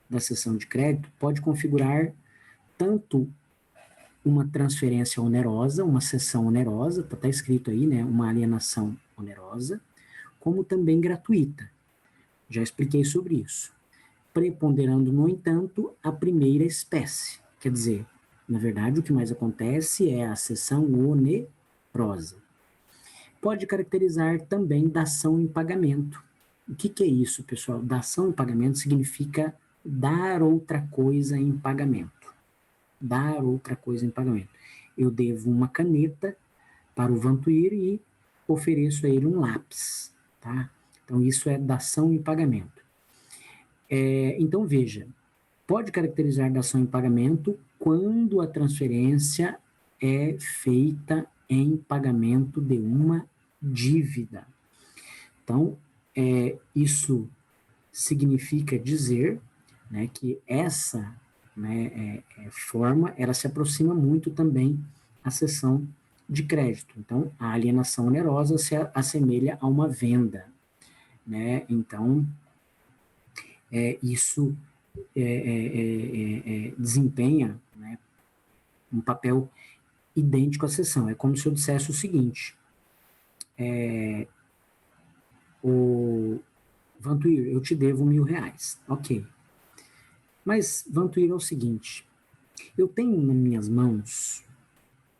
da cessão de crédito pode configurar tanto uma transferência onerosa, uma cessão onerosa, está escrito aí, né? Uma alienação onerosa, como também gratuita. Já expliquei sobre isso. Preponderando, no entanto, a primeira espécie. Quer dizer, na verdade, o que mais acontece é a cessão onerosa. Pode caracterizar também dação em pagamento. O que é isso, pessoal? Dação em pagamento significa dar outra coisa em pagamento. Dar outra coisa em pagamento. Eu devo uma caneta para o Vantuir e ofereço a ele um lápis, tá? Então, isso é dação em pagamento. Então, veja, pode caracterizar dação em pagamento quando a transferência é feita em pagamento de uma dívida. Então, isso significa dizer, né, que essa, né, forma, ela se aproxima muito também à cessão de crédito. Então, a alienação onerosa se assemelha a uma venda, né? Então, isso desempenha, né, um papel idêntico à cessão. É como se eu dissesse o seguinte: o Vantuir, eu te devo R$1.000. Ok. Mas, Vantuir, é o seguinte: eu tenho nas minhas mãos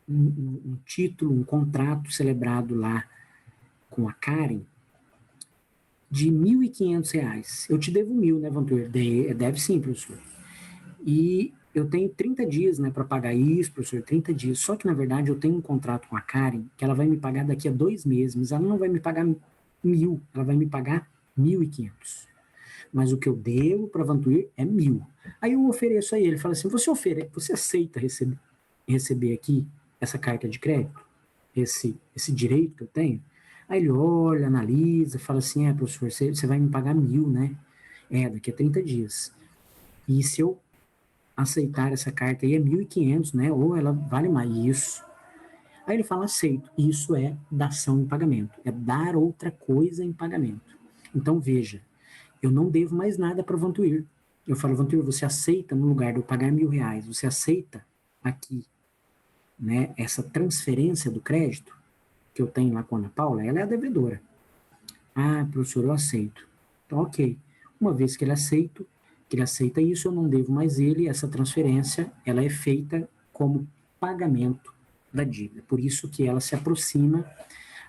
um título, um contrato celebrado lá com a Karen de R$1.500. Eu te devo 1.000, né, Vantuir? Deve sim, professor. E eu tenho 30 dias, né, para pagar isso, professor, 30 dias. Só que, na verdade, eu tenho um contrato com a Karen que ela vai me pagar daqui a 2 meses, mas ela não vai me pagar 1.000, ela vai me pagar 1.500. Mas o que eu devo para Vantuir é 1.000. Aí eu ofereço a ele, fala assim, você aceita receber aqui essa carta de crédito? Esse direito que eu tenho? Aí ele olha, analisa, fala assim, professor, você vai me pagar 1.000, né? Daqui a 30 dias. E se eu aceitar essa carta aí é 1.500, né? Ou ela vale mais. Isso. Aí ele fala, aceito. Isso é dação em pagamento. É dar outra coisa em pagamento. Então, veja, eu não devo mais nada para o Vantuir. Eu falo, Vantuir, você aceita, no lugar de eu pagar R$1.000, você aceita aqui, né, essa transferência do crédito que eu tenho lá com a Ana Paula? Ela é a devedora. Ah, professor, eu aceito. Então, ok. Uma vez que ele aceita isso, eu não devo mais ele, essa transferência, ela é feita como pagamento da dívida. Por isso que ela se aproxima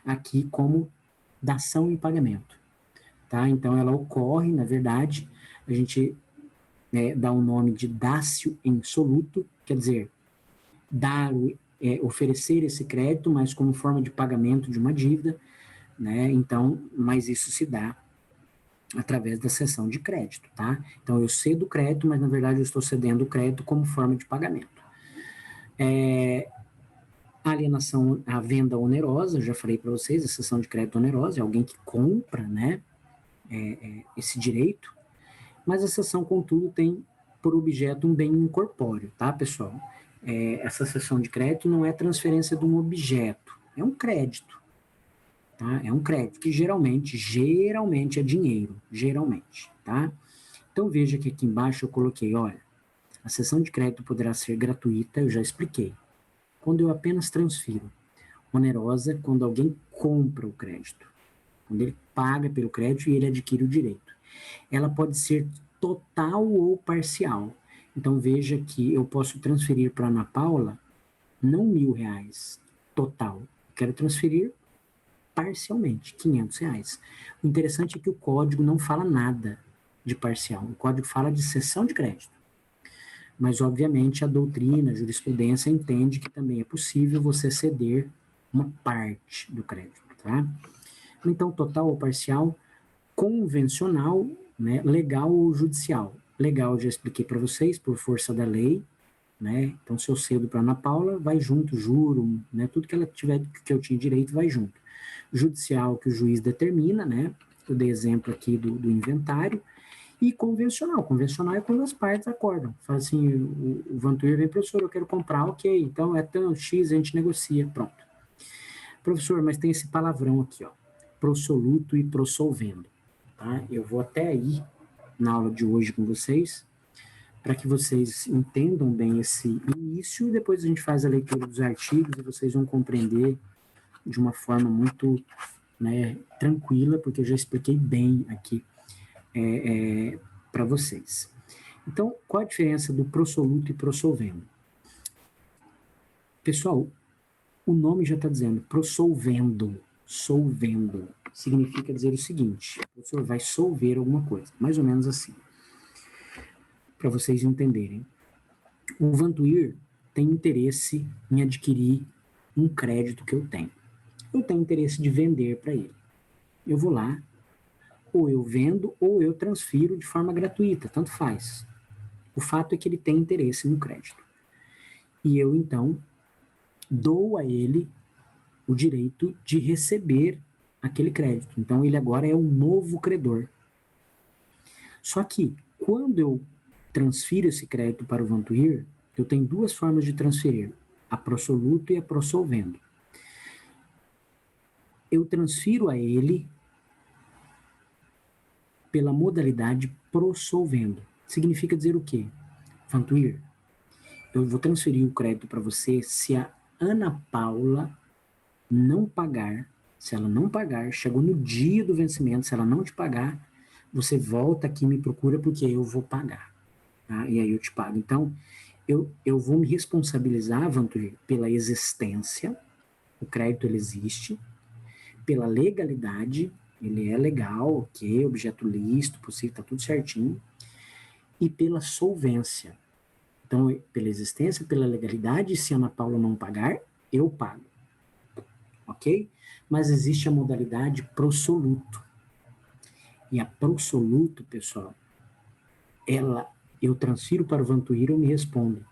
aqui como dação em pagamento. Tá? Então, ela ocorre, na verdade, a gente dá o nome de dácio em soluto, quer dizer, dar, oferecer esse crédito, mas como forma de pagamento de uma dívida, né? Então, mas isso se dá através da cessão de crédito, tá? Então, eu cedo o crédito, mas na verdade eu estou cedendo o crédito como forma de pagamento. A alienação, a venda onerosa, eu já falei para vocês, a cessão de crédito onerosa é alguém que compra, né, esse direito, mas a cessão, contudo, tem por objeto um bem incorpóreo, tá, pessoal? Essa cessão de crédito não é transferência de um objeto, é um crédito, tá? É um crédito que geralmente é dinheiro, geralmente, tá? Então veja que aqui embaixo eu coloquei, olha, a cessão de crédito poderá ser gratuita, eu já expliquei. Quando eu apenas transfiro. Onerosa, quando alguém compra o crédito, quando ele paga pelo crédito e ele adquire o direito. Ela pode ser total ou parcial. Então veja que eu posso transferir para a Ana Paula não R$1.000 total, eu quero transferir parcialmente, R$500. O interessante é que o código não fala nada de parcial, o código fala de cessão de crédito. Mas, obviamente, a doutrina, a jurisprudência entende que também é possível você ceder uma parte do crédito, tá? Então, total ou parcial, convencional, né, legal ou judicial. Legal, eu já expliquei para vocês, por força da lei, né? Então, se eu cedo para Ana Paula, vai junto, juro, né? Tudo que ela tiver, que eu tinha direito, vai junto. Judicial, que o juiz determina, né? Eu dei exemplo aqui do inventário. E convencional. Convencional é quando as partes acordam. Fala assim, o Vantuir vem, professor, eu quero comprar, ok, então é tão X, a gente negocia, pronto. Professor, mas tem esse palavrão aqui, ó, prosoluto e prossolvendo, tá? Eu vou até aí na aula de hoje com vocês, para que vocês entendam bem esse início, e depois a gente faz a leitura dos artigos e vocês vão compreender de uma forma muito, né, tranquila, porque eu já expliquei bem aqui para vocês. Então, qual a diferença do prosoluto e prossolvendo? Pessoal, o nome já está dizendo, prossolvendo, solvendo, significa dizer o seguinte, o professor vai solver alguma coisa, mais ou menos assim, para vocês entenderem. O Vantuir tem interesse em adquirir um crédito que eu tenho. Eu tenho interesse de vender para ele. Eu vou lá, ou eu vendo, ou eu transfiro de forma gratuita, tanto faz. O fato é que ele tem interesse no crédito. E eu, então, dou a ele o direito de receber aquele crédito. Então, ele agora é um novo credor. Só que, quando eu transfiro esse crédito para o Vantuir, eu tenho duas formas de transferir, a prosoluto e a prossolvendo. Eu transfiro a ele pela modalidade prossolvendo. Significa dizer o quê? Vantuir, eu vou transferir o crédito para você se a Ana Paula não pagar, se ela não pagar, chegou no dia do vencimento, se ela não te pagar, você volta aqui e me procura porque eu vou pagar, tá? E aí eu te pago. Então, eu vou me responsabilizar, Vantuir, pela existência, o crédito ele existe, pela legalidade, ele é legal, ok, objeto lícito, possível, tá tudo certinho, e pela solvência. Então, pela existência, pela legalidade, se a Ana Paula não pagar, eu pago. Ok? Mas existe a modalidade prosoluto. E a prosoluto, pessoal, eu transfiro para o Vantuir, eu me respondo.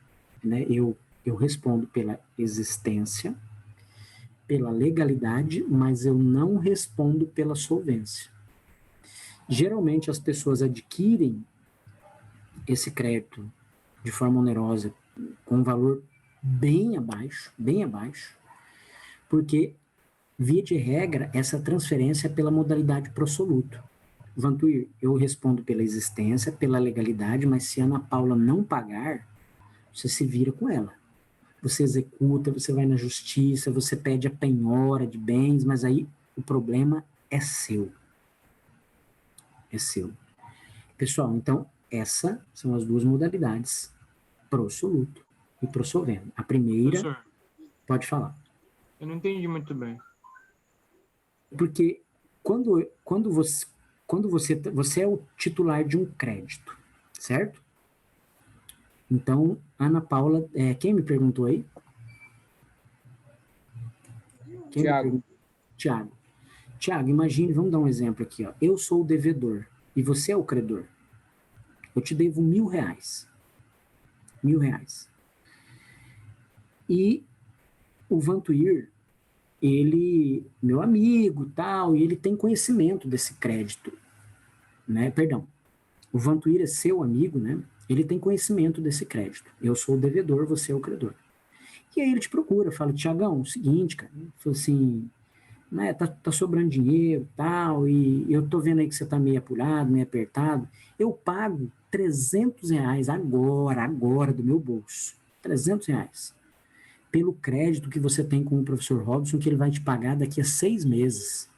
Né? Eu respondo pela existência, pela legalidade, mas eu não respondo pela solvência. Geralmente as pessoas adquirem esse crédito de forma onerosa, com um valor bem abaixo, porque, via de regra, essa transferência é pela modalidade pro soluto. Vantuir, eu respondo pela existência, pela legalidade, mas se a Ana Paula não pagar, você se vira com ela. Você executa, você vai na justiça, você pede a penhora de bens, mas aí o problema é seu. É seu. Pessoal, então, essas são as duas modalidades, pro soluto e pro solvendo. A primeira, Professor, pode falar. eu não entendi muito bem. Porque quando você é o titular de um crédito, certo? Então, Ana Paula, quem me perguntou aí? Quem me Tiago. perguntou? Tiago. Tiago, imagine, vamos dar um exemplo aqui. Ó. Eu sou o devedor e você é o credor. Eu te devo R$1.000. R$1.000. E o Vantuir, ele, meu amigo, tal, e ele tem conhecimento desse crédito, né? Perdão, o Vantuir é seu amigo, né? Ele tem conhecimento desse crédito. Eu sou o devedor, você é o credor. E aí ele te procura, fala, Tiagão, o seguinte, cara, fala assim, né, tá sobrando dinheiro, tal, e eu tô vendo aí que você tá meio apurado, meio apertado, eu pago R$300 agora, do meu bolso. R$300 pelo crédito que você tem com o professor Robson, que ele vai te pagar daqui a 6 meses.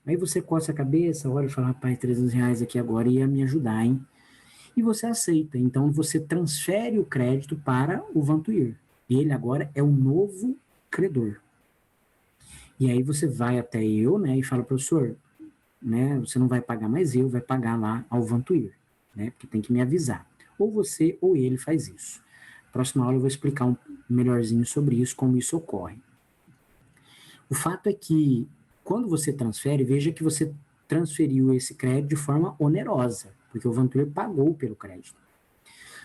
Aí você coça a cabeça, olha e fala, rapaz, R$300 aqui agora ia me ajudar, hein? E você aceita. Então você transfere o crédito para o Vantuir. Ele agora é o novo credor. E aí você vai até eu, né, e fala, professor, né, você não vai pagar mais eu, vai pagar lá ao Vantuir, né, porque tem que me avisar. Ou você ou ele faz isso. Próxima aula eu vou explicar melhorzinho sobre isso, como isso ocorre. O fato é que, quando você transfere, veja que você transferiu esse crédito de forma onerosa, porque o Vantuir pagou pelo crédito.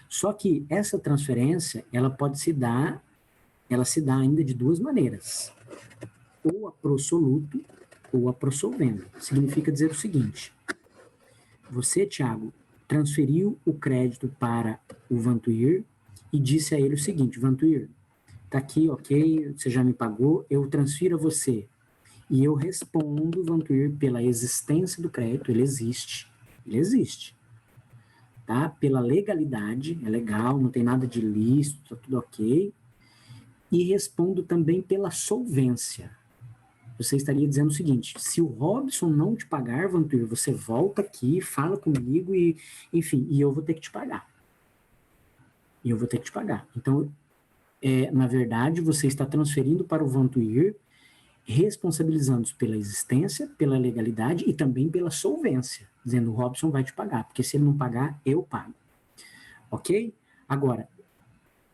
Só que essa transferência, ela se dá ainda de duas maneiras. Ou a pro soluto, ou a pro solvendo. Significa dizer o seguinte, você, Thiago, transferiu o crédito para o Vantuir e disse a ele o seguinte, Vantuir, tá aqui, ok, você já me pagou, eu transfiro a você. E eu respondo, Vantuir, pela existência do crédito, ele existe, tá? Pela legalidade, é legal, não tem nada de ilícito, tá tudo ok. E respondo também pela solvência. Você estaria dizendo o seguinte, se o Robson não te pagar, Vantuir, você volta aqui, fala comigo e, enfim, e eu vou ter que te pagar. Então, na verdade, você está transferindo para o Vantuir, responsabilizando-os pela existência, pela legalidade e também pela solvência, dizendo o Robson vai te pagar, porque se ele não pagar, eu pago. Ok? Agora,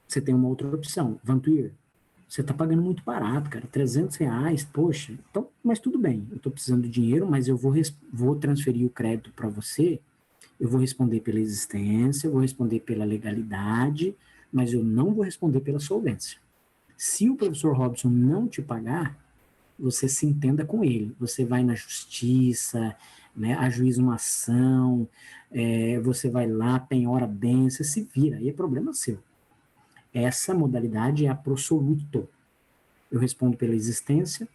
você tem uma outra opção, Vantuir, você está pagando muito barato, cara, R$300, poxa, então, mas tudo bem, eu estou precisando de dinheiro, mas eu vou transferir o crédito para você, eu vou responder pela existência, eu vou responder pela legalidade, mas eu não vou responder pela solvência. Se o professor Robson não te pagar, você se entenda com ele. Você vai na justiça, né, ajuiza uma ação, você vai lá, penhora bem, você se vira, aí é problema seu. Essa modalidade é a pro soluto. Eu respondo pela existência,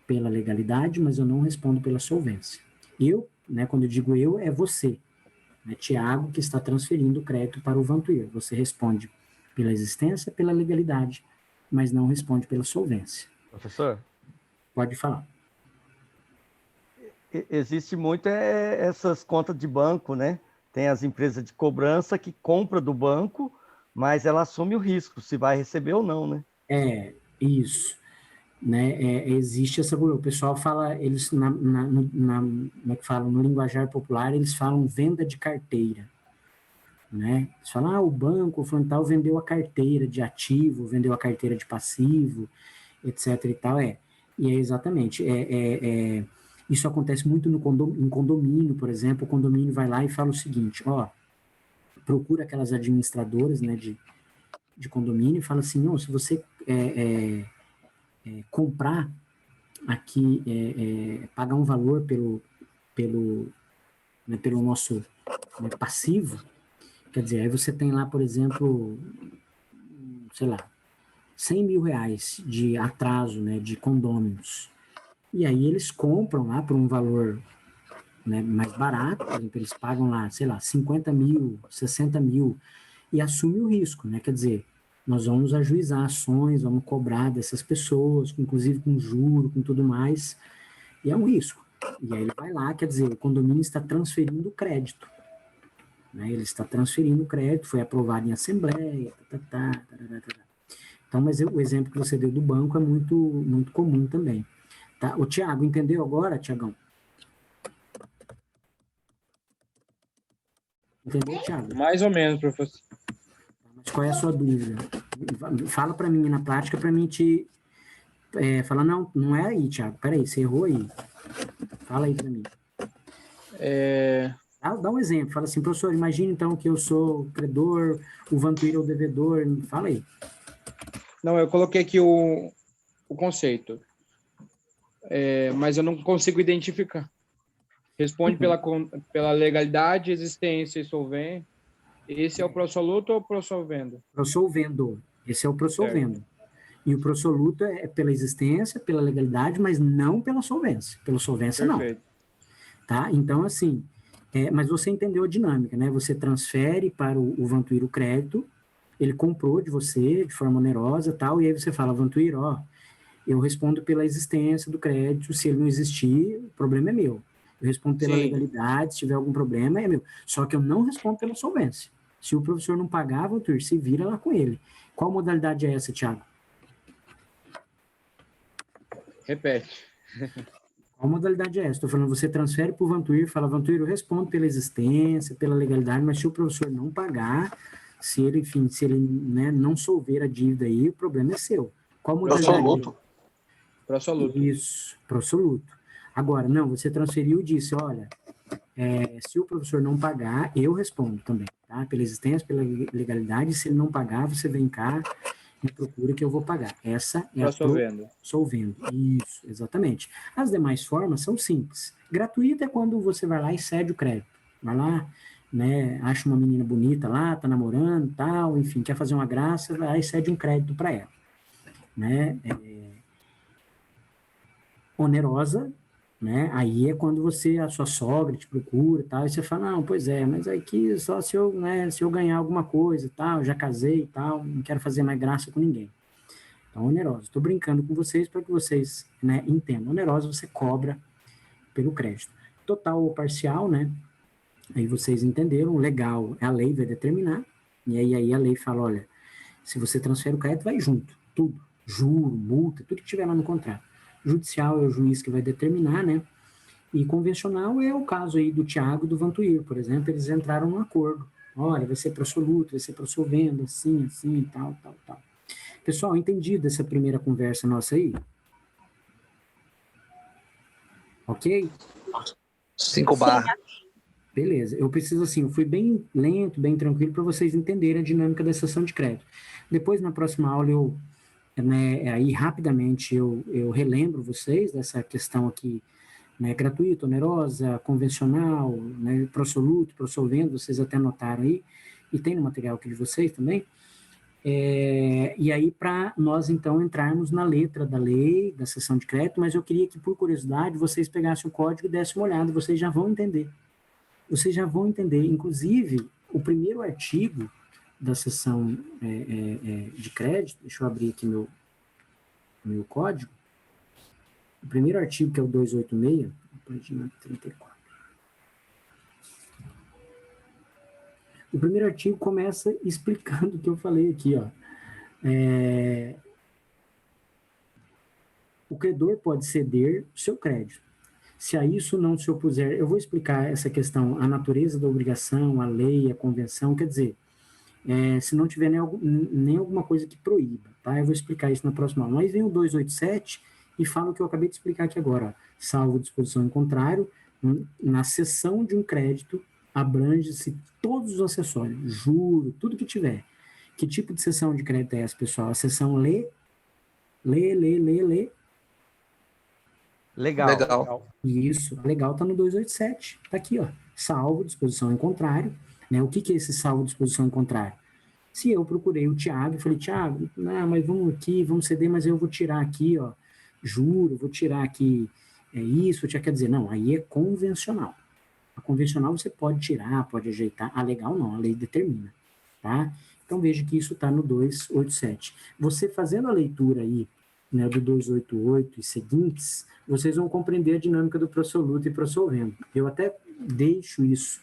pela legalidade, mas eu não respondo pela solvência. Eu, né, quando eu digo eu, é você, né, Tiago, que está transferindo o crédito para o Vantuir. Você responde pela existência, pela legalidade, mas não responde pela solvência. Professor? Pode falar. Existe muito essas contas de banco, né? Tem as empresas de cobrança que compram do banco, mas ela assume o risco, se vai receber ou não, né? Isso. Né, existe essa, o pessoal fala, eles como é que falam, no linguajar popular, eles falam venda de carteira, né, eles falam, o banco, o frontal vendeu a carteira de ativo, vendeu a carteira de passivo, etc e tal, e é exatamente, isso acontece muito em condomínio, por exemplo, o condomínio vai lá e fala o seguinte, procura aquelas administradoras, né, de condomínio e fala assim, não, se você comprar aqui, pagar um valor pelo nosso, né, passivo, Quer dizer, aí você tem lá, por exemplo, sei lá, 100 mil reais de atraso, né, de condôminos. E aí eles compram lá por um valor, né, mais barato, por exemplo, eles pagam lá, sei lá, 50 mil, 60 mil, e assumem o risco, né? Quer dizer, nós vamos ajuizar ações, vamos cobrar dessas pessoas, inclusive com juro, com tudo mais, e é um risco. E aí ele vai lá, quer dizer, o condomínio está transferindo o crédito, né? Ele está transferindo o crédito, foi aprovado em assembleia, Então, mas o exemplo que você deu do banco é muito comum também. Tá? O Tiago, entendeu agora, Tiagão? Entendeu, Tiago? Mais ou menos, professor. Mas qual é a sua dúvida? Fala para mim na prática, para mim te falar, não é aí, Tiago, peraí, você errou aí. Fala aí para mim. Dá um exemplo, fala assim, professor, imagine então que eu sou o credor, o Vantuíra é o devedor, fala aí. Não, eu coloquei aqui o conceito, mas eu não consigo identificar. Responde pela legalidade, existência e solvente. Esse é o prosoluto ou o prossolvendo? Prossolvendo. Esse é o prossolvendo. Certo. E o prosoluto é pela existência, pela legalidade, mas não pela solvência. Pela solvência, perfeito, não. Tá? Então, assim, mas você entendeu a dinâmica, né? Você transfere para o Vantuíra o crédito, ele comprou de você de forma onerosa, tal, e aí você fala, Vantuíra, ó, eu respondo pela existência do crédito, se ele não existir, o problema é meu. Eu respondo pela legalidade, se tiver algum problema, é meu. Só que eu não respondo pela solvência. Se o professor não pagar, Vantuíra, se vira lá com ele. Qual modalidade é essa, Thiago? Repete. Qual modalidade é essa? Estou falando, você transfere para o Vantuíra, fala, Vantuíra, eu respondo pela existência, pela legalidade, mas se o professor não pagar, se ele, enfim, se ele, né, não solver a dívida aí, o problema é seu. Qual modalidade? Prosoluto. Prosoluto. Isso, prosoluto. Agora, não, você transferiu e disse, olha, se o professor não pagar, eu respondo também, tá? Pela existência, pela legalidade, se ele não pagar, você vem cá, me procura que eu vou pagar. Essa é a solvendo. Isso, exatamente. As demais formas são simples. Gratuita é quando você vai lá e cede o crédito. Vai lá, né, acha uma menina bonita lá, tá namorando, tal, enfim, quer fazer uma graça, vai lá e cede um crédito para ela. Né? Onerosa, né? Aí é quando a sua sogra te procura e tal, e você fala, não, pois é, mas aqui só se eu, né, se eu ganhar alguma coisa e tal, já casei e tal, não quero fazer mais graça com ninguém. Então, onerosa. Estou brincando com vocês para que vocês, né, entendam. Onerosa você cobra pelo crédito. Total ou parcial, né? Aí vocês entenderam, legal, a lei vai determinar, e aí a lei fala, olha, se você transfere o crédito, vai junto, tudo, juro, multa, tudo que tiver lá no contrato. Judicial é o juiz que vai determinar, né? E convencional é o caso aí do Tiago e do Vantuíra, por exemplo, eles entraram num acordo. Olha, vai ser prosoluto, vai ser prossolvendo, assim, tal. Pessoal, entendido essa primeira conversa nossa aí? Ok? 5 barras. Beleza. Eu preciso, assim, eu fui bem lento, bem tranquilo, para vocês entenderem a dinâmica da sessão de crédito. Depois, na próxima aula, aí rapidamente eu relembro vocês dessa questão aqui, né, gratuita, onerosa, convencional, né, prosoluto, prossolvendo, vocês até notaram aí, e tem no material aqui de vocês também. E aí, para nós, então, entrarmos na letra da lei, da sessão de crédito, mas eu queria que, por curiosidade, vocês pegassem o código e dessem uma olhada, vocês já vão entender. Vocês já vão entender. Inclusive, o primeiro artigo da sessão de crédito, deixa eu abrir aqui meu código, o primeiro artigo, que é o 286, página 34. O primeiro artigo começa explicando o que eu falei aqui, ó. O credor pode ceder o seu crédito. Se a isso não se opuser, eu vou explicar essa questão, a natureza da obrigação, a lei, a convenção, quer dizer, se não tiver nem alguma coisa que proíba, tá? Eu vou explicar isso na próxima aula. Mas vem o 287 e fala o que eu acabei de explicar aqui agora, ó. Salvo disposição em contrário, na cessão de um crédito, abrange-se todos os acessórios, juro, tudo que tiver. Que tipo de cessão de crédito é essa, pessoal? A cessão Legal. Isso, a legal está no 287, está aqui, ó. Salvo disposição em contrário, Né? O que é esse salvo de exposição em contrário? Se eu procurei o Thiago e falei, Thiago, não, mas vamos aqui, vamos ceder, mas eu vou tirar aqui, ó, juro, vou tirar aqui isso, quer dizer, não, aí é convencional. A convencional você pode tirar, pode ajeitar, a legal não, a lei determina, tá? Então veja que isso está no 287. Você fazendo a leitura aí, né, do 288 e seguintes, vocês vão compreender a dinâmica do prosoluto e prossolvendo. Eu até deixo isso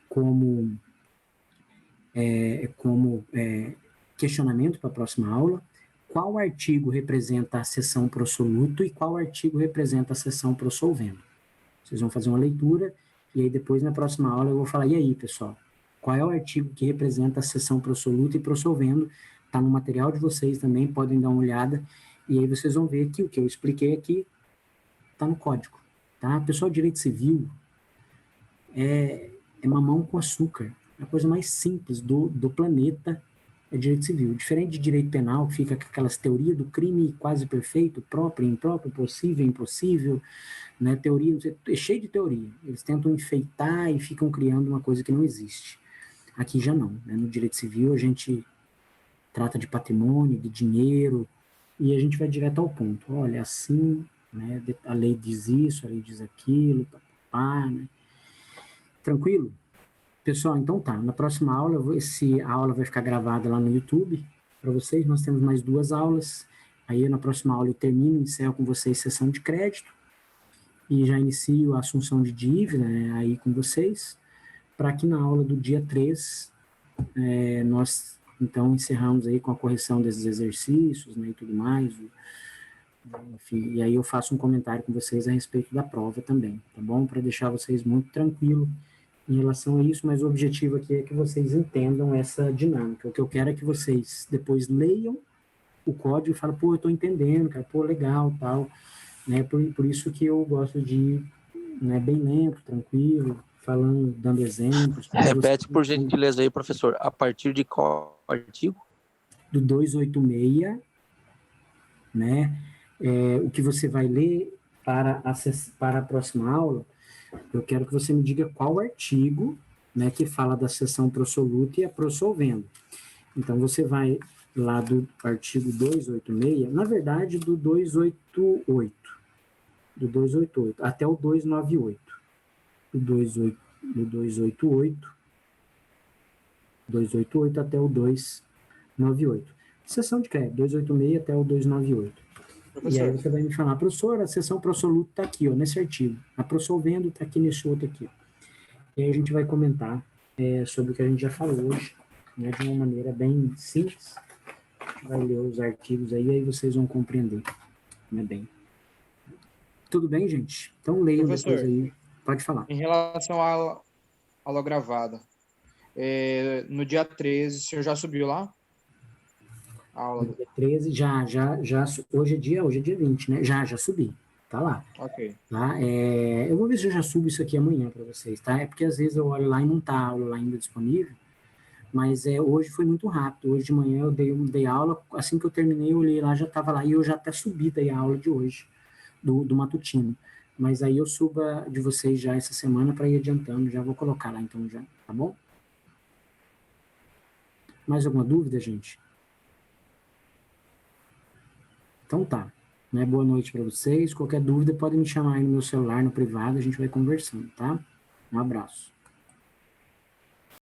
como questionamento para a próxima aula. Qual artigo representa a seção prosoluto e qual artigo representa a seção prossolvendo? Vocês vão fazer uma leitura e aí depois na próxima aula eu vou falar, e aí pessoal, qual é o artigo que representa a seção prosoluto e prossolvendo? Está no material de vocês também, podem dar uma olhada e aí vocês vão ver que o que eu expliquei aqui está no código. Tá? Pessoal, direito civil é mamão com açúcar. A coisa mais simples do planeta é direito civil. Diferente de direito penal, que fica com aquelas teorias do crime quase perfeito, próprio, impróprio, possível, impossível, né? Teoria, é cheio de teoria. Eles tentam enfeitar e ficam criando uma coisa que não existe. Aqui já não. Né? No direito civil a gente trata de patrimônio, de dinheiro, e a gente vai direto ao ponto. Olha, assim, né? A lei diz isso, a lei diz aquilo, né? Tranquilo? Pessoal, então tá. Na próxima aula, a aula vai ficar gravada lá no YouTube para vocês. Nós temos mais 2 aulas. Aí na próxima aula eu termino, encerro com vocês sessão de crédito e já inicio a assunção de dívida, né, aí com vocês, para que na aula do dia 3 nós então encerramos aí com a correção desses exercícios, né, e tudo mais. Enfim, e aí eu faço um comentário com vocês a respeito da prova também, tá bom? Para deixar vocês muito tranquilos em relação a isso, mas o objetivo aqui é que vocês entendam essa dinâmica. O que eu quero é que vocês depois leiam o código e falem, pô, eu estou entendendo, cara, pô, legal, tal, né? Por isso que eu gosto de ir, né, bem lento, tranquilo, falando, dando exemplos. Repete, por gentileza aí, professor, a partir de qual artigo? Do 286, né? O que você vai ler para a próxima aula, eu quero que você me diga qual artigo, né, que fala da seção prosoluta e a prossolvendo. Então, você vai lá do artigo 286, na verdade, do 288, até o 298. Do 288 até o 298. Seção de crédito, 286 até o 298. Professor. E aí você vai me falar, professor, a seção prosoluto está aqui, ó, nesse artigo. A prossolvendo está aqui nesse outro aqui. E aí a gente vai comentar sobre o que a gente já falou hoje, né, de uma maneira bem simples. A gente vai ler os artigos aí vocês vão compreender, né, bem. Tudo bem, gente? Então leiam depois aí. Pode falar. Em relação à aula gravada, no dia 13, o senhor já subiu lá? A aula. No dia 13, já, hoje é dia 20, né? Já subi, tá lá. Ok. Tá? Eu vou ver se eu já subo isso aqui amanhã para vocês, tá? É porque às vezes eu olho lá e não tá a aula lá ainda disponível, mas hoje foi muito rápido. Hoje de manhã eu dei aula, assim que eu terminei, eu olhei lá, já estava lá, e eu já até subi daí a aula de hoje, do matutino. Mas aí eu subo a de vocês já essa semana para ir adiantando, já vou colocar lá então já, tá bom? Mais alguma dúvida, gente? Então tá. Né? Boa noite para vocês. Qualquer dúvida pode me chamar aí no meu celular, no privado, a gente vai conversando, tá? Um abraço.